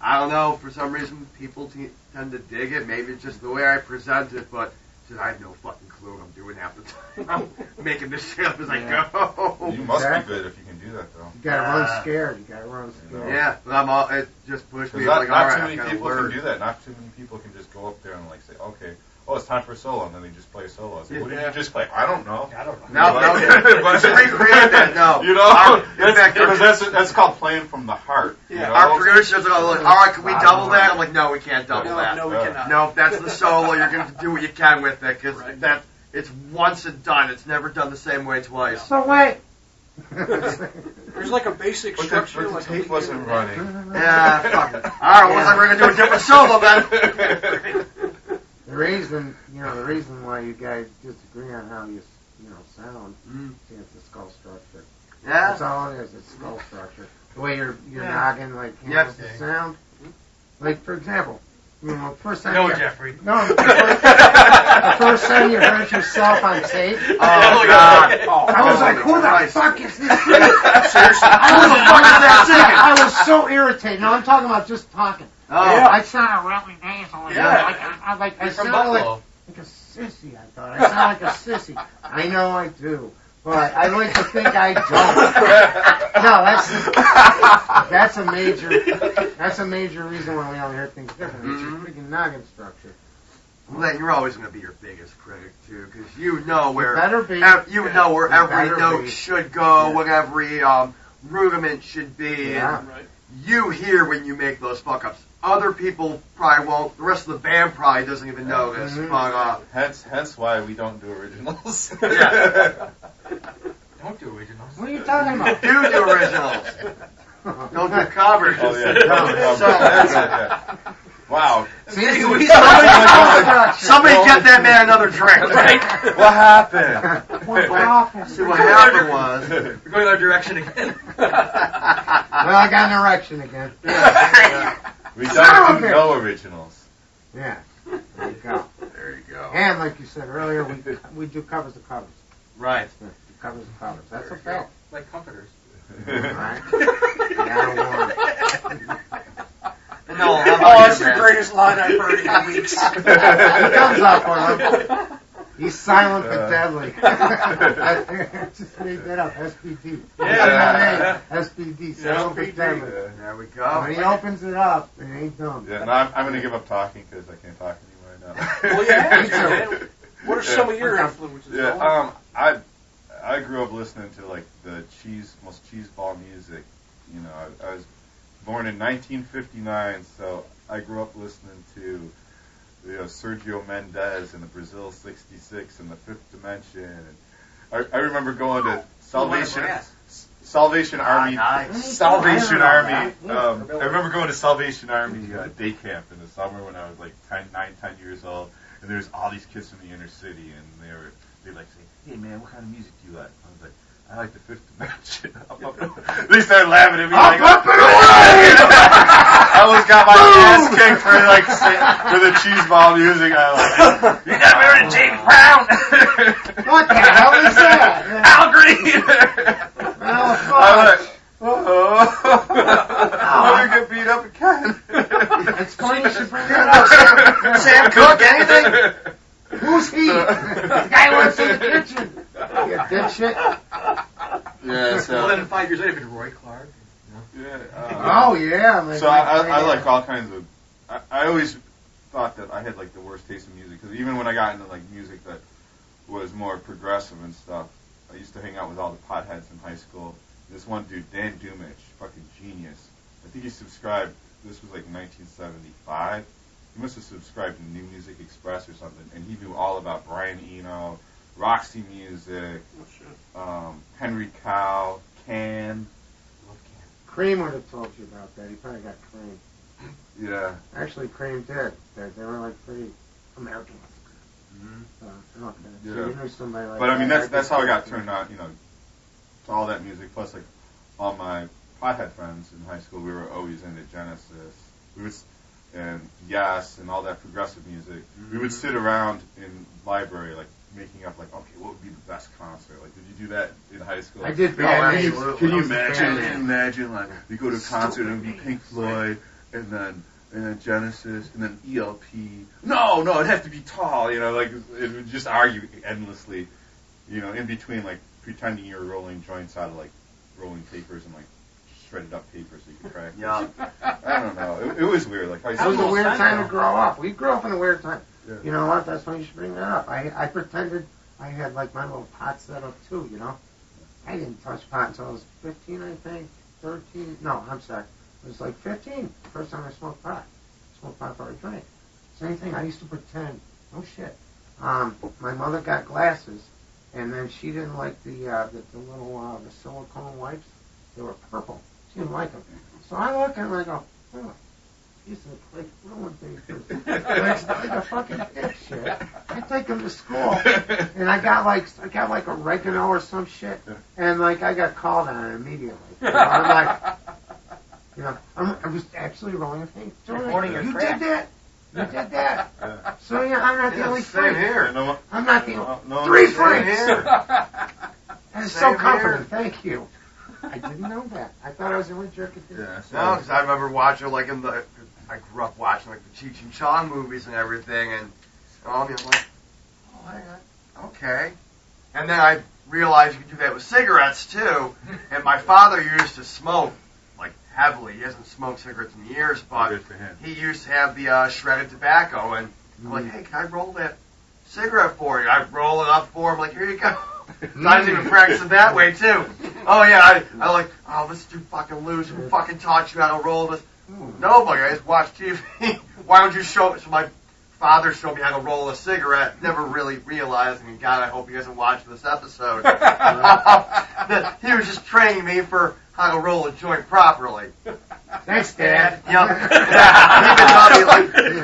I don't know, for some reason people tend to dig it. Maybe it's just the way I present it, but I have no fucking clue what I'm doing half the time. I'm making this shit up as I go. You must Exactly. be good if you can do that, though. You gotta run scared. You gotta run scared. Yeah, but it just pushed me Because like, all not right, too I many gotta people learn. can do that. Not too many people can just go up there and say, okay, it's time for a solo, and then they just play a solo. I say, what did you just play? I don't know. I don't know. No, just recreate that. No, You know, in fact, that's called playing from the heart. Yeah. You know? our producers are like, all right, can we double that? I'm like, no, we can't double that. No, we cannot. No, if that's the solo, you're going to do what you can with it, because Right. it's once and done. It's never done the same way twice. So wait. There's like a basic But structure. the like tape wasn't running. Yeah, fuck it. All right, well, looks like we're going to do a different solo then. The reason why you guys disagree on how you sound, see, it's the skull structure. Yeah. That's all it is. It's skull structure. The way your noggin handles the sound. Like for example, first time. No, Jeffrey. No. The first time you heard yourself on tape. Oh, God. I was like, who the Christ. fuck is this? Seriously, I was so irritated. No, I'm talking about just talking. Oh. I sounded really nasal. Yeah. I You're from sounded Buffalo. like a sissy. I thought I sound like a sissy. I know I do, but I like to think I don't. No, that's a major reason why we all hear things different. It's your freaking noggin structure. Well, then you're always going to be your biggest critic too, because you know where better be. know where You every better note be. should go, Yeah. what every rudiment should be. Yeah. And Right. you hear when you make those fuck ups. Other people probably won't. The rest of the band probably doesn't even notice. But hence why we don't do originals. yeah, Don't do originals. What are you talking about? do the originals. Don't do covers. Oh yeah. Yeah. Wow. Somebody get that man another drink. Right. What happened? See, what happened was... We're going our direction again. Well, I got an erection again. We don't do no originals. Yeah. There you go. There you go. And like you said earlier, we do covers of covers. Right. Yeah, covers of covers. That's a fact. Like comforters. Right? Yeah, No, that's the greatest line I've heard in weeks. He comes up on him. He's silent but deadly. I just made that up. SBD. Yeah. SBD. Silent but deadly. There we go. When he opens it up, it ain't dumb. Yeah, no, I'm going to give up talking because I can't talk anymore now. Well, yeah. What are some of your influences? Yeah, I grew up listening to like the most cheeseball music. You know, I was born in 1959, so I grew up listening to Sergio Mendes and the Brazil 66 and the Fifth Dimension. And I remember going to Salvation Army. Salvation Army. I remember going to Salvation Army day camp in the summer when I was like 10 years old, and there was all these kids from the inner city, and they'd like say, "Hey man, what kind of music do you like?" I was like, "I like the Fifth Dimension." They started laughing at me. I almost got my ass kicked for the cheeseball music. I like, "You never heard of James Brown?" What the hell is that? Al Green. I'm like, I'm gonna get beat up again. It's funny you should bring that up. Sam Cooke, anything? Who's he? The guy works in the kitchen. You dipshit. Yeah, so. Well, then in 5 years later, it'd be Roy Clark. Yeah. Oh, yeah. So I like all kinds of. I always thought that I had like the worst taste in music because even when I got into like music that was more progressive and stuff, I used to hang out with all the potheads in high school. This one dude, Dan Dumich, fucking genius. I think he subscribed. This was like 1975. He must have subscribed to New Music Express or something, and he knew all about Brian Eno, Roxy Music, Henry Cow, Can. Cream would have told you about that. He probably got Cream. Yeah. Actually, Cream did. They were like pretty American. Okay. Yeah. So you knew somebody like but I mean, that. that's how I got turned on, to all that music. Plus, like all my pothead friends in high school, we were always into Genesis. We would, and Yes, and all that progressive music. We would sit around in library, like making up, like, okay, what would be the best concert? Like, did you do that in high school? I did. Can you imagine, like, we go to a concert and it would be Pink Floyd, and then Genesis, and then ELP. No, it'd have to be Tall. Like it would just argue endlessly. In between, like pretending you were rolling joints out of like rolling papers and like shredded up paper so you could practice. Yeah. I don't know. It was weird. Like high It school. was a weird time to grow up. We grew up in a weird time. Yeah. You know what? That's why you should bring that up. I pretended I had like my little pot set up too. I didn't touch pot until I was 15, I think. 13. No, I'm sorry. It was like 15. First time I smoked pot. Smoked pot for a drink. Same thing. I used to pretend. Oh shit. My mother got glasses, and then she didn't like the little the silicone wipes. They were purple. She didn't like them. So I look at them and I go, oh, these are like rolling things. Like a fucking dipshit. I take them to school, and I got like oregano or some shit, and like I got called on it immediately. I'm like, I was actually rolling a thing. You did that. You did that. So I'm not the only freak. Here. I'm not the only 3 freaks. That's so comforting. Thank you. I didn't know that. I thought I was the only jerk at this. No, because I remember watching I grew up watching like the Cheech and Chong movies and everything, and I'm like, oh, okay. And then I realized you could do that with cigarettes too. And my father used to smoke like heavily. He hasn't smoked cigarettes in years, but he used to have the shredded tobacco. And I'm like, hey, can I roll that cigarette for you? I roll it up for him. Like, here you go. So I was even practicing that way too. Oh yeah, I like, oh, this dude fucking loser. Who fucking taught you how to roll this? Nobody. I just watch TV. Why don't you show? So my father showed me how to roll a cigarette. Never really realizing, and God, I hope he doesn't watch this episode. That he was just training me for how to roll a joint properly. Thanks, Dad. Yep.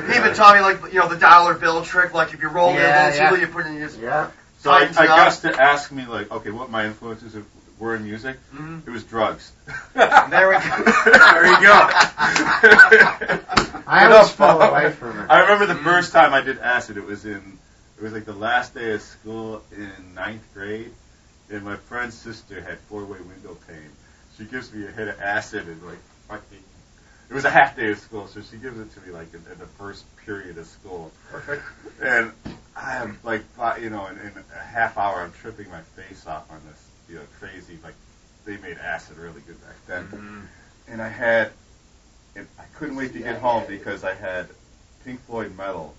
He even taught me like the dollar bill trick. Like if you roll it eventually, you put it in your So I guess to ask me like, okay, what my influences were in music, it was drugs. There we go. There you go. I always fell away from it. I remember the first time I did acid. It was like the last day of school in 9th grade, and my friend's sister had 4-way window pane. She gives me a hit of acid and like fucking. It was a half day of school, so she gives it to me like in the first period of school. Perfect. And I'm like, in a half hour, I'm tripping my face off on this, crazy, like, they made acid really good back then. And I couldn't wait to get home because I had Pink Floyd Metal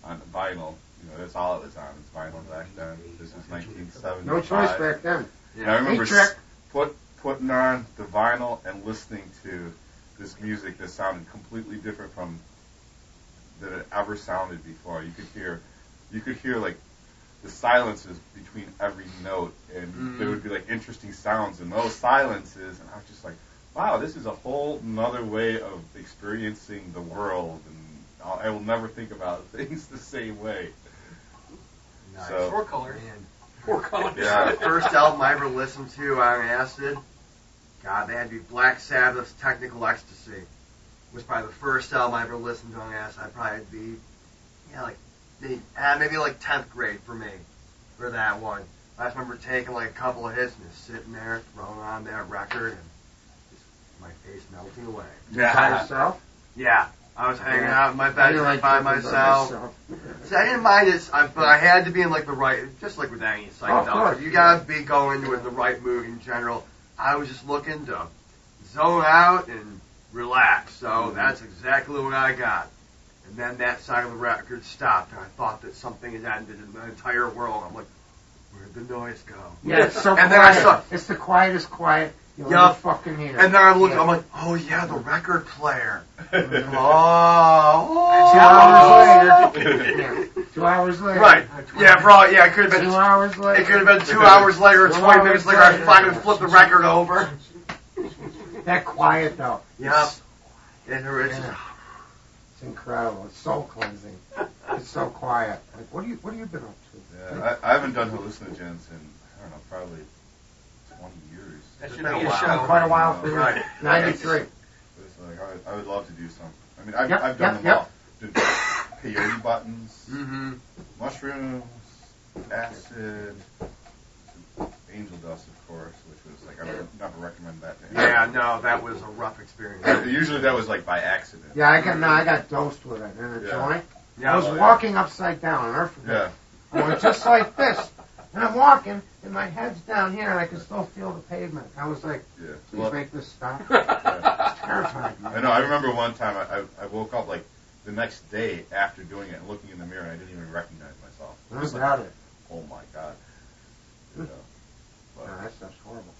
on vinyl. That's all it was on. It's vinyl back then. This was 1975. No choice back then. And I remember putting on the vinyl and listening to this music that sounded completely different from that it ever sounded before. You could hear like the silences between every note, and there would be like interesting sounds in those silences, and I was just like, wow, this is a whole another way of experiencing the world, and I will never think about things the same way. Nice. So, Four color. Yeah. The first album I ever listened to on acid, God, they had to be Black Sabbath's Technical Ecstasy. It was probably the first album I ever listened to on acid. I'd probably be, maybe like 10th grade for me, for that one. I just remember taking like a couple of hits and just sitting there, throwing on that record, and just my face melting away. Yeah. By yourself? Yeah. I was hanging out in my bedroom by myself. See, I didn't mind it, but I had to be in like the right, just like with any psychedelic. You gotta be going with the right mood in general. I was just looking to zone out and relax. So that's exactly what I got. And then that side of the record stopped, and I thought that something had ended in the entire world. I'm like, where'd the noise go? Yeah, it's so and quiet. Then I saw, it's the quietest quiet you'll ever fucking hear. And then I looked, I'm like, oh yeah, the record player. 2 hours later. 2 hours later. Right. Yeah, bro. Yeah, it could have been 2 hours later. It could have been 2 hours later, 20 minutes later. I finally flipped the record over. That quiet though. Yep. It's incredible. It's soul cleansing. It's so quiet. Like, what have you been up to? Yeah, I haven't done hallucinogens in, I don't know, probably 20 years. That should It's been be a a while. show. Quite a while for you. Right. 93. It's like, I would love to do some. I mean, I've Yep, done yep, them all. Did peyote buttons, mushrooms, acid, angel dust, of course, which was like, I would never recommend that to anyone. Yeah, no, that was a rough experience. Usually that was like by accident. Yeah, I got dosed with it in a joint. Yeah, I was walking upside down, and I forget. Yeah. I went just like this, and I'm walking, and my head's down here, and I can still feel the pavement. I was like, Yeah. please make this stop. Yeah. It's terrifying. I know. I remember one time I woke up like the next day after doing it and looking in the mirror, and I didn't even recognize myself. I was about it. Oh my god. You know, but, No, that stuff's horrible.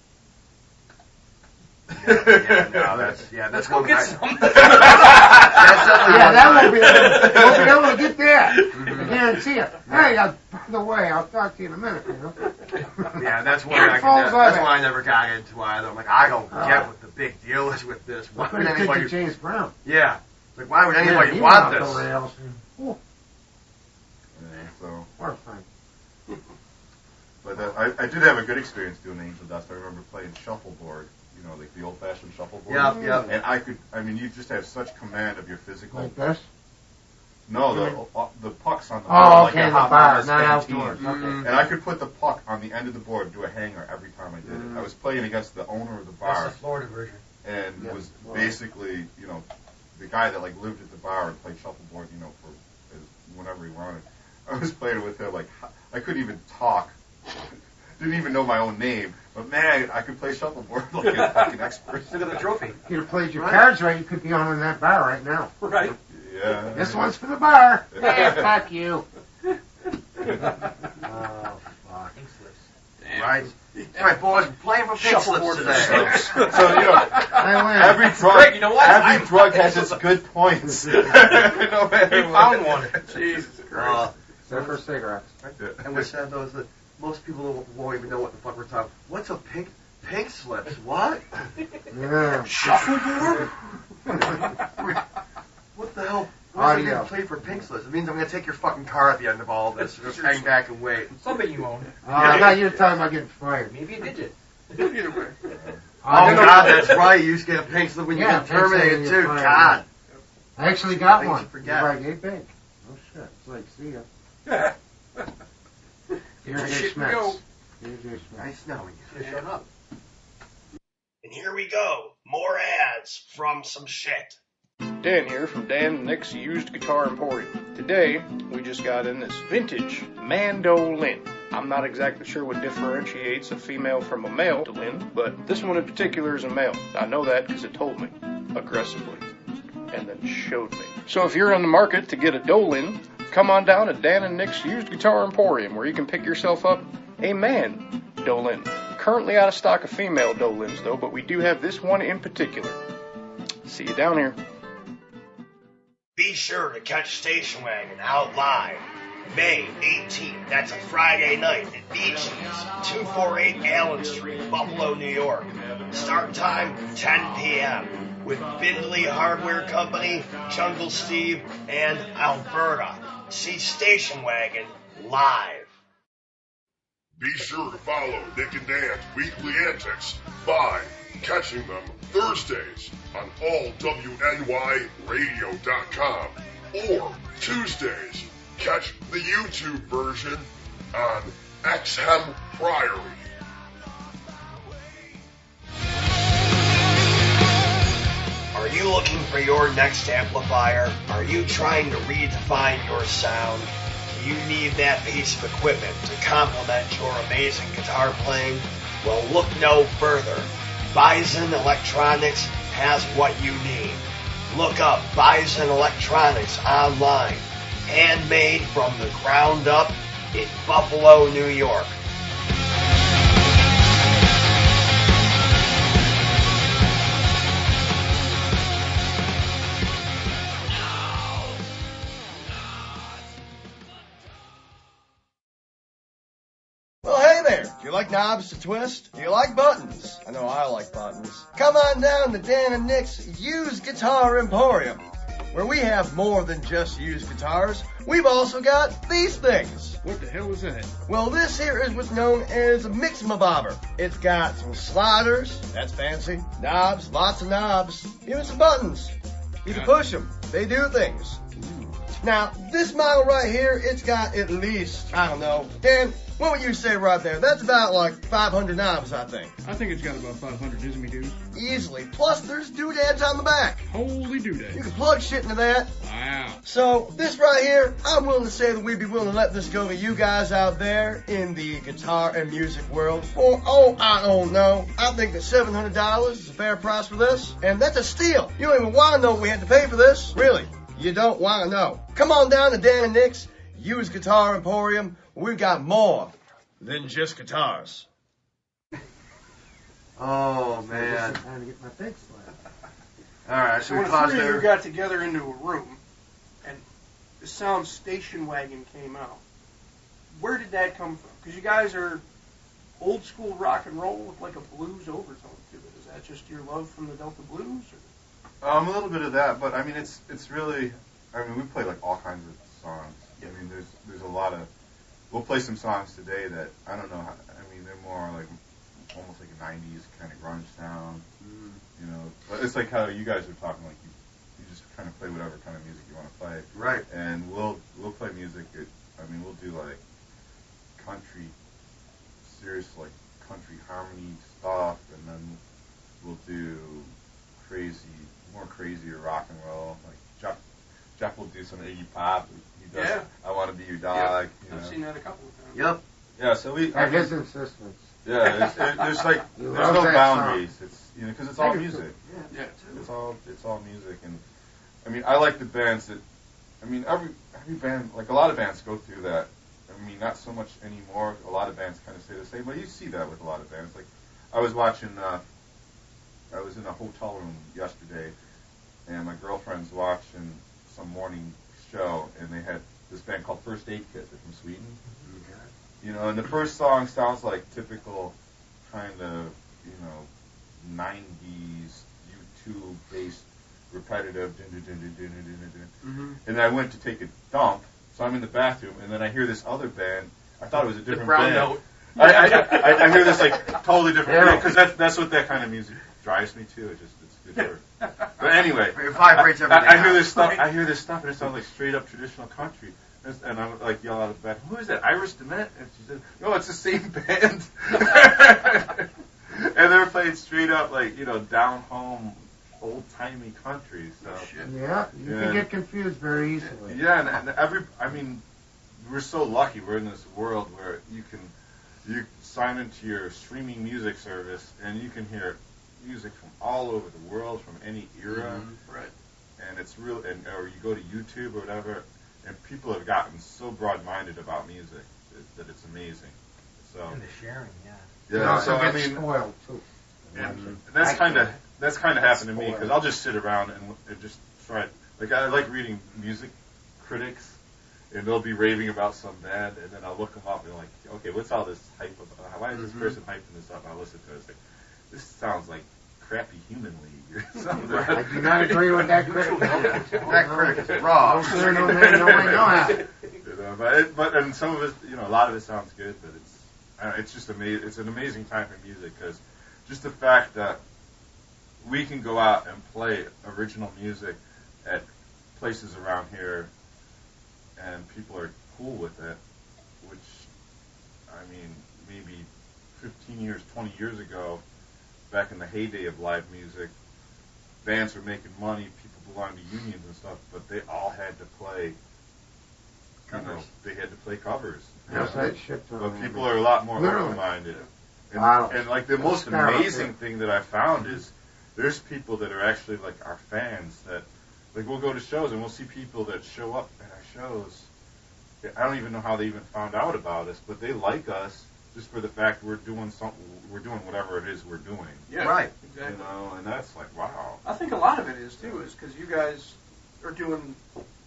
That's Go one get I- some. That's definitely Yeah, one that I- won't be able to get that. I guarantee you. Hey, by the way, I'll talk to you in a minute. Yeah, that's one Earphones that's on one it. I never got into either. I'm like, I don't get what the big deal is with this. Why Could would have taken anybody? James Brown. Yeah, like why would Yeah, anybody he want went off this? the rails. Ooh, yeah, so. horrifying. But I did have a good experience doing angel dust. I remember playing shuffleboard, like the old-fashioned shuffleboard. Yep. And you just have such command of your physical. Like this? No, the pucks on the Oh, board. okay, like the a bar, Hamas not 18. outdoors. Okay. And I could put the puck on the end of the board and do a hanger every time I did it. I was playing against the owner of the That's bar the Florida version. and Yeah. was basically, the guy that like lived at the bar and played shuffleboard, for whenever he wanted. I was playing with him, like, I couldn't even talk. Didn't even know my own name. But man, I could play shuffleboard like a fucking expert. Look at the trophy. If you'd have played your cards right, you could be on in that bar right now. Right. Yeah. This one's for the bar. Hey, fuck you. Oh, fuck. Pink slips. Right. All right, boys, we're playing for pink slips today. So you know, every drug, Greg, you know what? every drug has its good points. No matter We what. found one. Jesus Christ. They're for cigarettes. And what's sad though is that most people won't even know what the fuck we're talking. What's a pink slips? What? Yeah. Shuffleboard? What the hell? Why are you Audio. gonna play for pink slips? It means I'm gonna take your fucking car at the end of all this. Just hang back and wait. Something you own. I thought you were talking about getting fired. Maybe a digit. Either way. Oh God, that's right. You used to get a pink slip when you Yeah, got terminated pink slip too. when you're fired. God. I actually got Things one. you forget. Like, hey, pink. Oh shit. It's like, see ya. Here's J. Shit, Schmitz. go. Here's J. Schmitz. Nice knowing you. Should have shown up. And here we go. More ads from some shit. Dan here from Dan and Nick's Used Guitar Emporium. Today, we just got in this vintage mandolin. I'm not exactly sure what differentiates a female from a male mandolin, but this one in particular is a male. I know that because it told me aggressively and then showed me. So if you're on the market to get a dolin, come on down to Dan and Nick's Used Guitar Emporium where you can pick yourself up a man dolin. Currently out of stock of female dolins though, but we do have this one in particular. See you down here. Be sure to catch Station Wagon out live May 18th. That's a Friday night at Beaches, 248 Allen Street, Buffalo, New York. Start time 10 p.m. with Bindley Hardware Company, Jungle Steve, and Alberta. See Station Wagon live. Be sure to follow Nick and Dan's weekly antics by catching them Thursdays on allwnyradio.com or Tuesdays, catch the YouTube version on XM Priory. Are you looking for your next amplifier? Are you trying to redefine your sound? Do you need that piece of equipment to complement your amazing guitar playing? Well, look no further. Bison Electronics has what you need. Look up Bison Electronics online. Handmade from the ground up in Buffalo, New York. Well, hey there. Do you like knobs to twist? Do you like buttons? I know I like buttons. Come on down to Dan and Nick's Used Guitar Emporium, where we have more than just used guitars. We've also got these things. What the hell is that? Well, this here is what's known as a mix-my-bobber. It's got some sliders, that's fancy, knobs, lots of knobs, even some buttons. You can push them. They do things. Now, this model right here, it's got at least, I don't know, Dan, what would you say right there? That's about like 500 knobs, I think. I think it's got about 500, isn't it, dude? Easily. Plus, there's doodads on the back. Holy doodad. You can plug shit into that. Wow. So, this right here, I'm willing to say that we'd be willing to let this go to you guys out there in the guitar and music world for, I don't know. I think that $700 is a fair price for this. And that's a steal. You don't even want to know what we had to pay for this. Really. You don't want to know. Come on down to Dan and Nick's Used Guitar Emporium. We've got more than just guitars. Oh man. Time to get my pink slip. All right, So so we when the paused three of you there. got together into a room, and the sound Station Wagon came out, where did that come from? Because you guys are old school rock and roll with like a blues overtone to it. Is that just your love from the Delta Blues? Or? A little bit of that, but I mean, it's really. I mean, we play like all kinds of songs. I mean, there's a lot of. We'll play some songs today that I don't know. I mean, they're more like almost like a '90s kind of grunge sound. You know, but it's like how you guys are talking. Like you just kind of play whatever kind of music you want to play. Right. And we'll play music. I mean, we'll do like country, serious like country harmony stuff, and then we'll do more crazier rock and roll. Like Jeff will do some Iggy Pop. He does. Yeah. I Want to Be Your Dog. I've You know. seen that a couple of times. Yep. Yeah. So we. At his insistence. Yeah. There's like He there's loves no that boundaries. song. It's because it's all music. Yeah. It's all music, and I mean I like the bands that. I mean every band, like a lot of bands go through that. I mean, not so much anymore. A lot of bands kind of stay the same, but you see that with a lot of bands. Like, I was watching, I was in a hotel room yesterday, and my girlfriend's watching some morning show, and they had this band called First Aid Kit. They're from Sweden. Okay. You know, and the first song sounds like typical kind of, 90s YouTube-based repetitive, Mm-hmm. and then I went to take a dump, so I'm in the bathroom, and then I hear this other band. I thought it was a different brown band. note. I hear this like totally different band, because that's what that kind of music drives me to. It's good for. But anyway, It vibrates everything. I hear out. this stuff. I hear this stuff, and it sounds like straight up traditional country. And I'm like yell out of the bathroom, "Who is that? Iris DeMent?" And she said, "No, it's the same band." And they're playing straight up like down home, old timey country. So Yeah, you can get confused very easily. yeah, and we're so lucky. We're in this world where you sign into your streaming music service, and you can hear music from all over the world, from any era. Mm-hmm. Right. And it's real, or you go to YouTube or whatever, and people have gotten so broad-minded about music that it's amazing. So And the sharing, yeah. You yeah, also so get I mean, spoiled too. and that's kind of happened to me, because I'll just sit around and just try. Like, I like reading music critics, and they'll be raving about some band, and then I'll look them up and like, okay, what's all this hype about? Why is this person hyping this up? And I'll listen to it. It's like, this sounds like crappy Human League or something. I do not agree with that critic. That critic is raw. No, sir, no, man, no way, no how. But and some of it, a lot of it sounds good, but it's just amazing. It's an amazing time for music, because just the fact that we can go out and play original music at places around here, and people are cool with it, which, I mean, maybe 15 years, 20 years ago, back in the heyday of live music, bands were making money, people belonged to unions and stuff, but they all had to play covers. They had to play covers. Yes, that shit. But people are a lot more open-minded. And like the most amazing thing that I found is there's people that are actually like our fans that, like, we'll go to shows and we'll see people that show up at our shows. I don't even know how they even found out about us, but they like us just for the fact we're doing whatever it is we're doing. Yeah, Right. Exactly. And that's like, wow. I think a lot of it is too, is because you guys are doing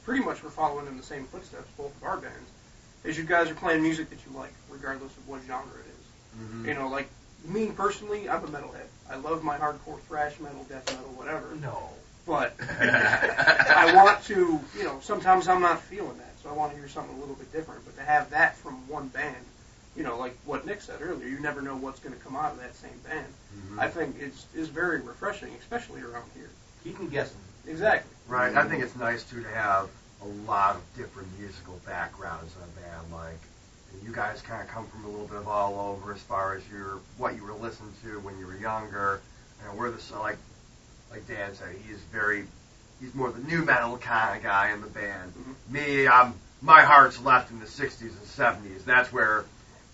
pretty much, we're following in the same footsteps, both of our bands, is you guys are playing music that you like, regardless of what genre it is. Mm-hmm. Like me personally, I'm a metalhead. I love my hardcore thrash metal, death metal, whatever. No. But I want to, sometimes I'm not feeling that, so I want to hear something a little bit different. But to have that from one band, like what Nick said earlier, you never know what's going to come out of that same band. Mm-hmm. I think is very refreshing, especially around here. Keep them guessing. Exactly. Right. I think it's nice too to have a lot of different musical backgrounds in a band. Like, you guys kind of come from a little bit of all over as far as what you were listening to when you were younger. We're like Dan said, he's more the new metal kind of guy in the band. Mm-hmm. Me, my heart's left in the 60s and 70s.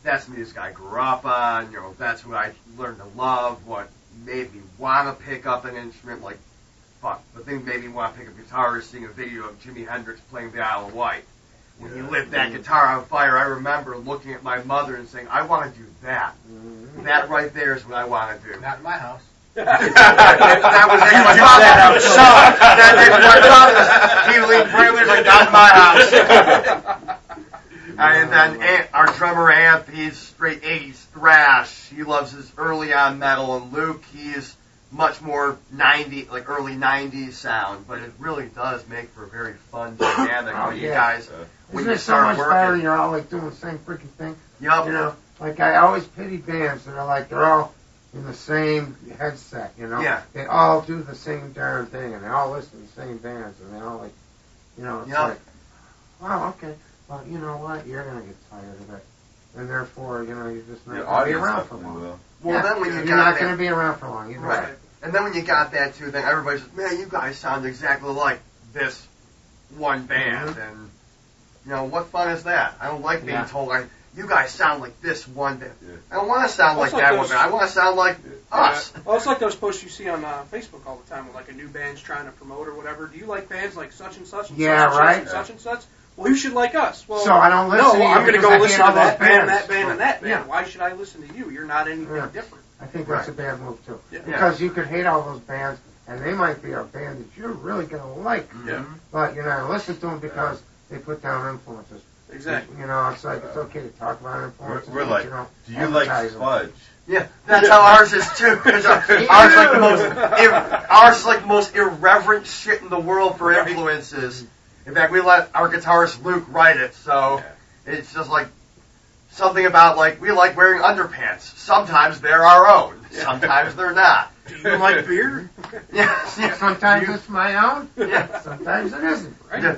That's the music I grew up on. That's what I learned to love. What made me want to pick up an instrument. Like, the thing that made me want to pick up a guitar is seeing a video of Jimi Hendrix playing the Isle of Wight. When he lit that guitar on fire, I remember looking at my mother and saying, I want to do that. Mm-hmm. That right there is what I want to do. Not in my house. That was my father. He leaned right like, not in my house. And then our drummer, Anth, he's straight 80s thrash. He loves his early on metal. And Luke, he's much more early 90s sound. But it really does make for a very fun dynamic when you guys, when Isn't you it so start much better working. you're all like doing the same freaking thing? Yup. Like I always pity bands that are like they're all in the same headset, Yeah. They all do the same darn thing, and they all listen to the same bands, and they all like, it's like, wow, okay, well, you know what, you're gonna get tired of it, and therefore, you're just not gonna be around for long. Well, then when you're got not that, gonna be around for long, either right? way. And then when you got that too, then everybody says, "Man, you guys sound exactly like this one band," and what fun is that? I don't like being told like, you guys sound like this one band. Yeah. I don't want to sound like that one band. I want to sound like us. Well, it's like those posts you see on Facebook all the time with like a new band's trying to promote or whatever. Do you like bands like such and such and Yeah, such and right. such and such and such? well, you should like us. Well, So I don't listen no, to you I'm going to because go I listen hate to all that those band, bands. that band, and that band. Yeah. Why should I listen to you? You're not anything different. I think that's a bad move too. Yeah. Because you could hate all those bands, and they might be a band that you're really going to like. Yeah. But you're not going to listen to them because they put down influences. Exactly. You know, it's like it's okay to talk about influences. We're but like, you don't do you like advertise them. Sludge? Yeah, that's how ours is too. 'Cause ours is like the ours is like the most irreverent shit in the world for influences. In fact, we let our guitarist Luke write it, so it's just like something about like we like wearing underpants. Sometimes they're our own, sometimes they're not. Do you like beer? Yes, yes. Sometimes it's my own. Yeah. Sometimes it isn't. Yeah.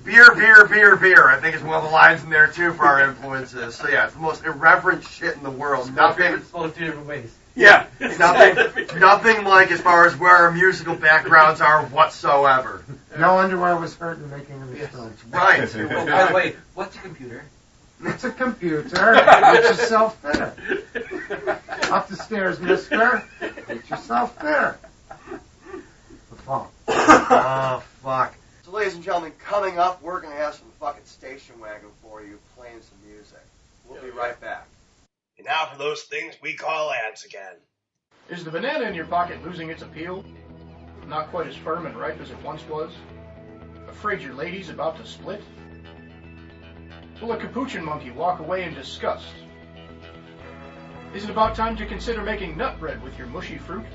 Beer, beer, beer, beer. I think is one of the lines in there too for our influences. So yeah, it's the most irreverent shit in the world. Nothing. It's spelled 2 different ways. Yeah. Nothing like as far as where our musical backgrounds are whatsoever. No underwear was hurt in making of this film. Right. Oh, by the way, what's a computer? It's a computer. It's a self-fitter. Up the stairs, mister. Get yourself there. The phone. Oh, fuck. So, ladies and gentlemen, coming up, we're going to have some fucking station wagon for you, playing some music. We'll be right back. And now for those things we call ads again. Is the banana in your pocket losing its appeal? Not quite as firm and ripe as it once was? Afraid your lady's about to split? Will a capuchin monkey walk away in disgust? Is it about time to consider making nut bread with your mushy fruit?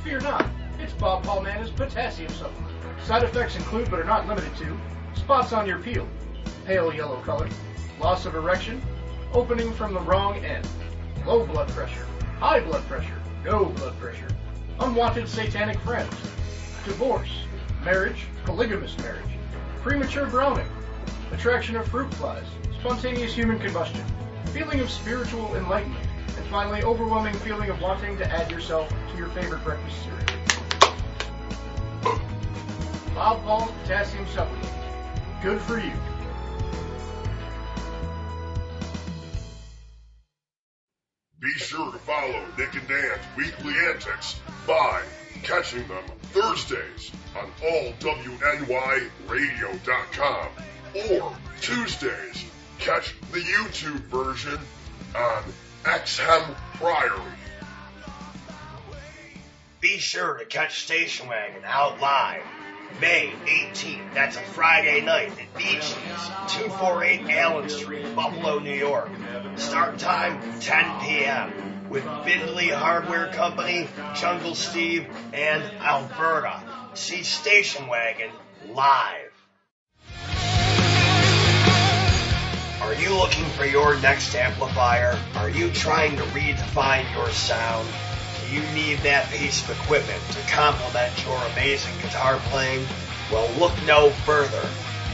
Fear not, it's Bob Paulmana's potassium supplement. Side effects include, but are not limited to, spots on your peel, pale yellow color, loss of erection, opening from the wrong end, low blood pressure, high blood pressure, no blood pressure, unwanted satanic friends, divorce, marriage, polygamous marriage, premature browning, attraction of fruit flies, spontaneous human combustion, feeling of spiritual enlightenment, and finally, overwhelming feeling of wanting to add yourself to your favorite breakfast cereal. Bob Paul's potassium supplement. Good for you. Be sure to follow Nick and Dan's weekly antics by catching them Thursdays on allwnyradio.com or Tuesdays, catch the YouTube version on Exhem Priory. Be sure to catch Station Wagon out live May 18th. That's a Friday night at Beaches, 248 Allen Street, Buffalo, New York. Start time 10 p.m. with Bindley Hardware Company, Jungle Steve, and Alberta. See Station Wagon live. Are you looking for your next amplifier? Are you trying to redefine your sound? Do you need that piece of equipment to complement your amazing guitar playing? Well, look no further.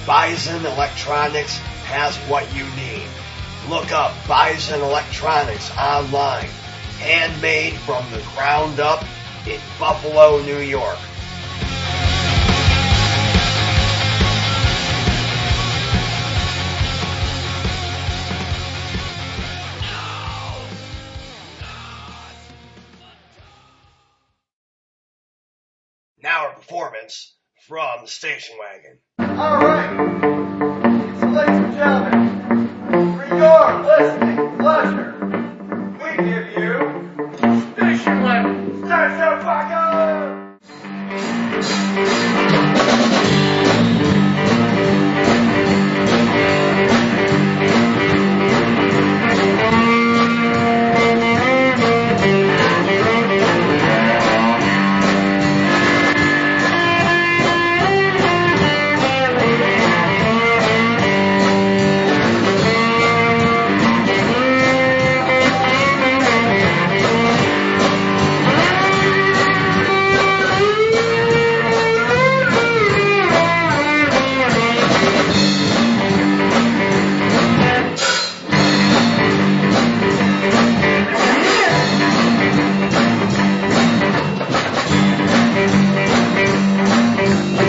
Bison Electronics has what you need. Look up Bison Electronics online. Handmade from the ground up in Buffalo, New York. Now a performance from the Station Wagon. All right. So, ladies and gentlemen, for your listening pleasure, we give you Station Wagon. Station Wagon!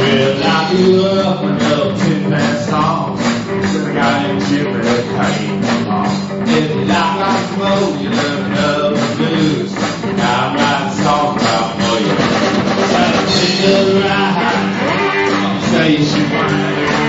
Well, I grew up with no two-man songs. Should've got into it, came along. If you like smoke, you learn another blues. Now I'm writing songs about more you. Try to take a ride. Say she whining.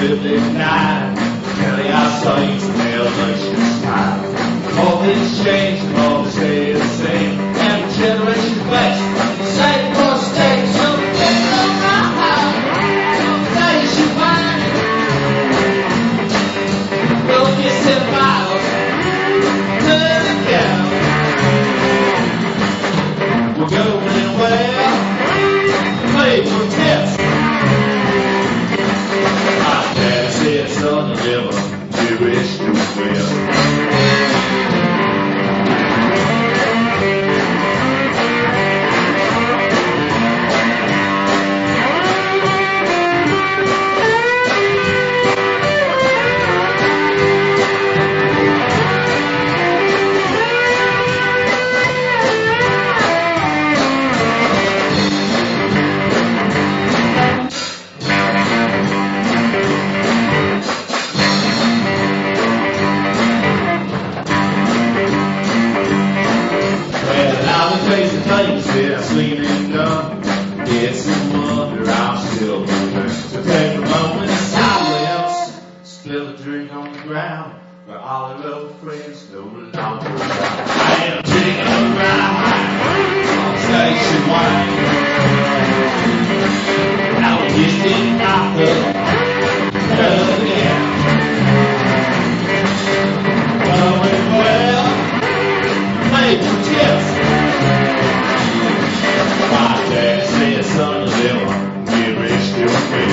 59. Kelly, I saw you smell delicious time. All things change and all the stay the same. And the generation flex, same for stay. So get on my house, face you find. Don't get set miles, turn it down. We're going well, play for tips. My dad said, son, you never Jewish to well. Crazy things that I've seen and done. It's a wonder I'm still moving. So take a moment in silence, spill a drink on the ground, where all our old friends no longer around. I am drinking around on station wine. Now we just didn't knock up again. Going well, made for tips. My dad said, son, you never get rich till quick.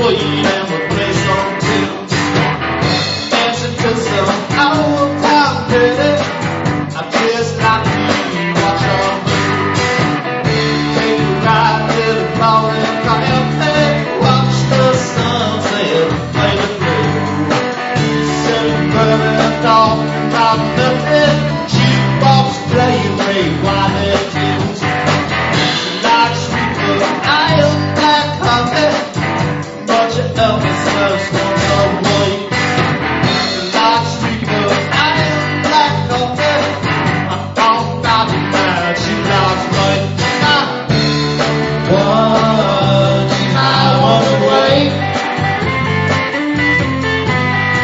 swing and we'll play some tunes. Dancing to some old town ditty. I just like to watch her move. Take a ride to the falling cafe. Watch the sunset play the blues. Sitting burning off about nothing. Jukebox playing great white tunes. Like sweet vanilla black coffee. Bunch of Elvis smells from away. Like sweet vanilla black coffee. I'm all about it now. She loves me. One, I want away.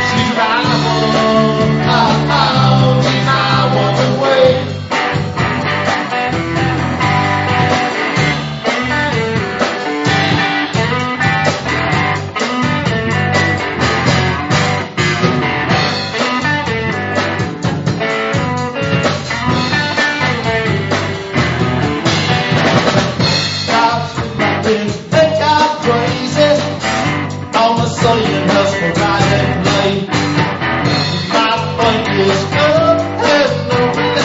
She's right on. I want away. Think I'm crazy. All the sodium dust for ride and play. My funk is up and over.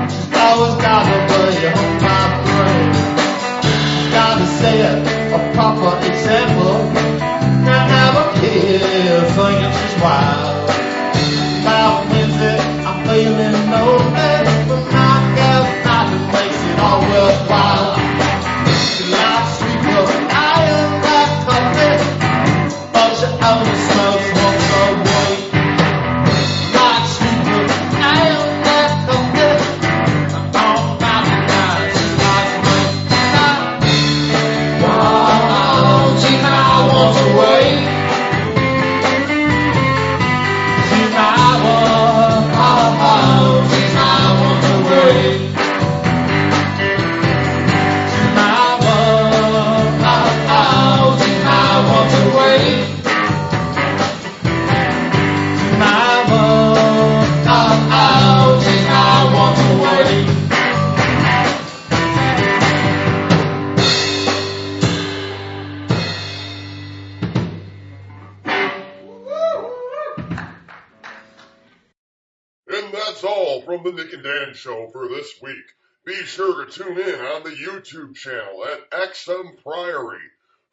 She's always got a way on my brain. Gotta set a proper example. I never care, thinking she's wild. About Wednesday, I'm feeling lonely, but my girl nothing makes it all worthwhile. Like sweet iron black coffee, bunch of Elvis smells once away. Like sweet iron black coffee, I'm all about it now. She's like me. Wow, she now wants away. She now wants, she now wants away. And that's all from the Nick and Dan Show for this week. Be sure to tune in on the YouTube channel at XM Priory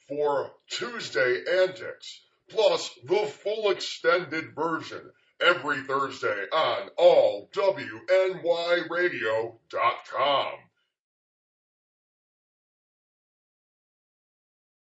for Tuesday Antics, plus the full extended version every Thursday on allwnyradio.com.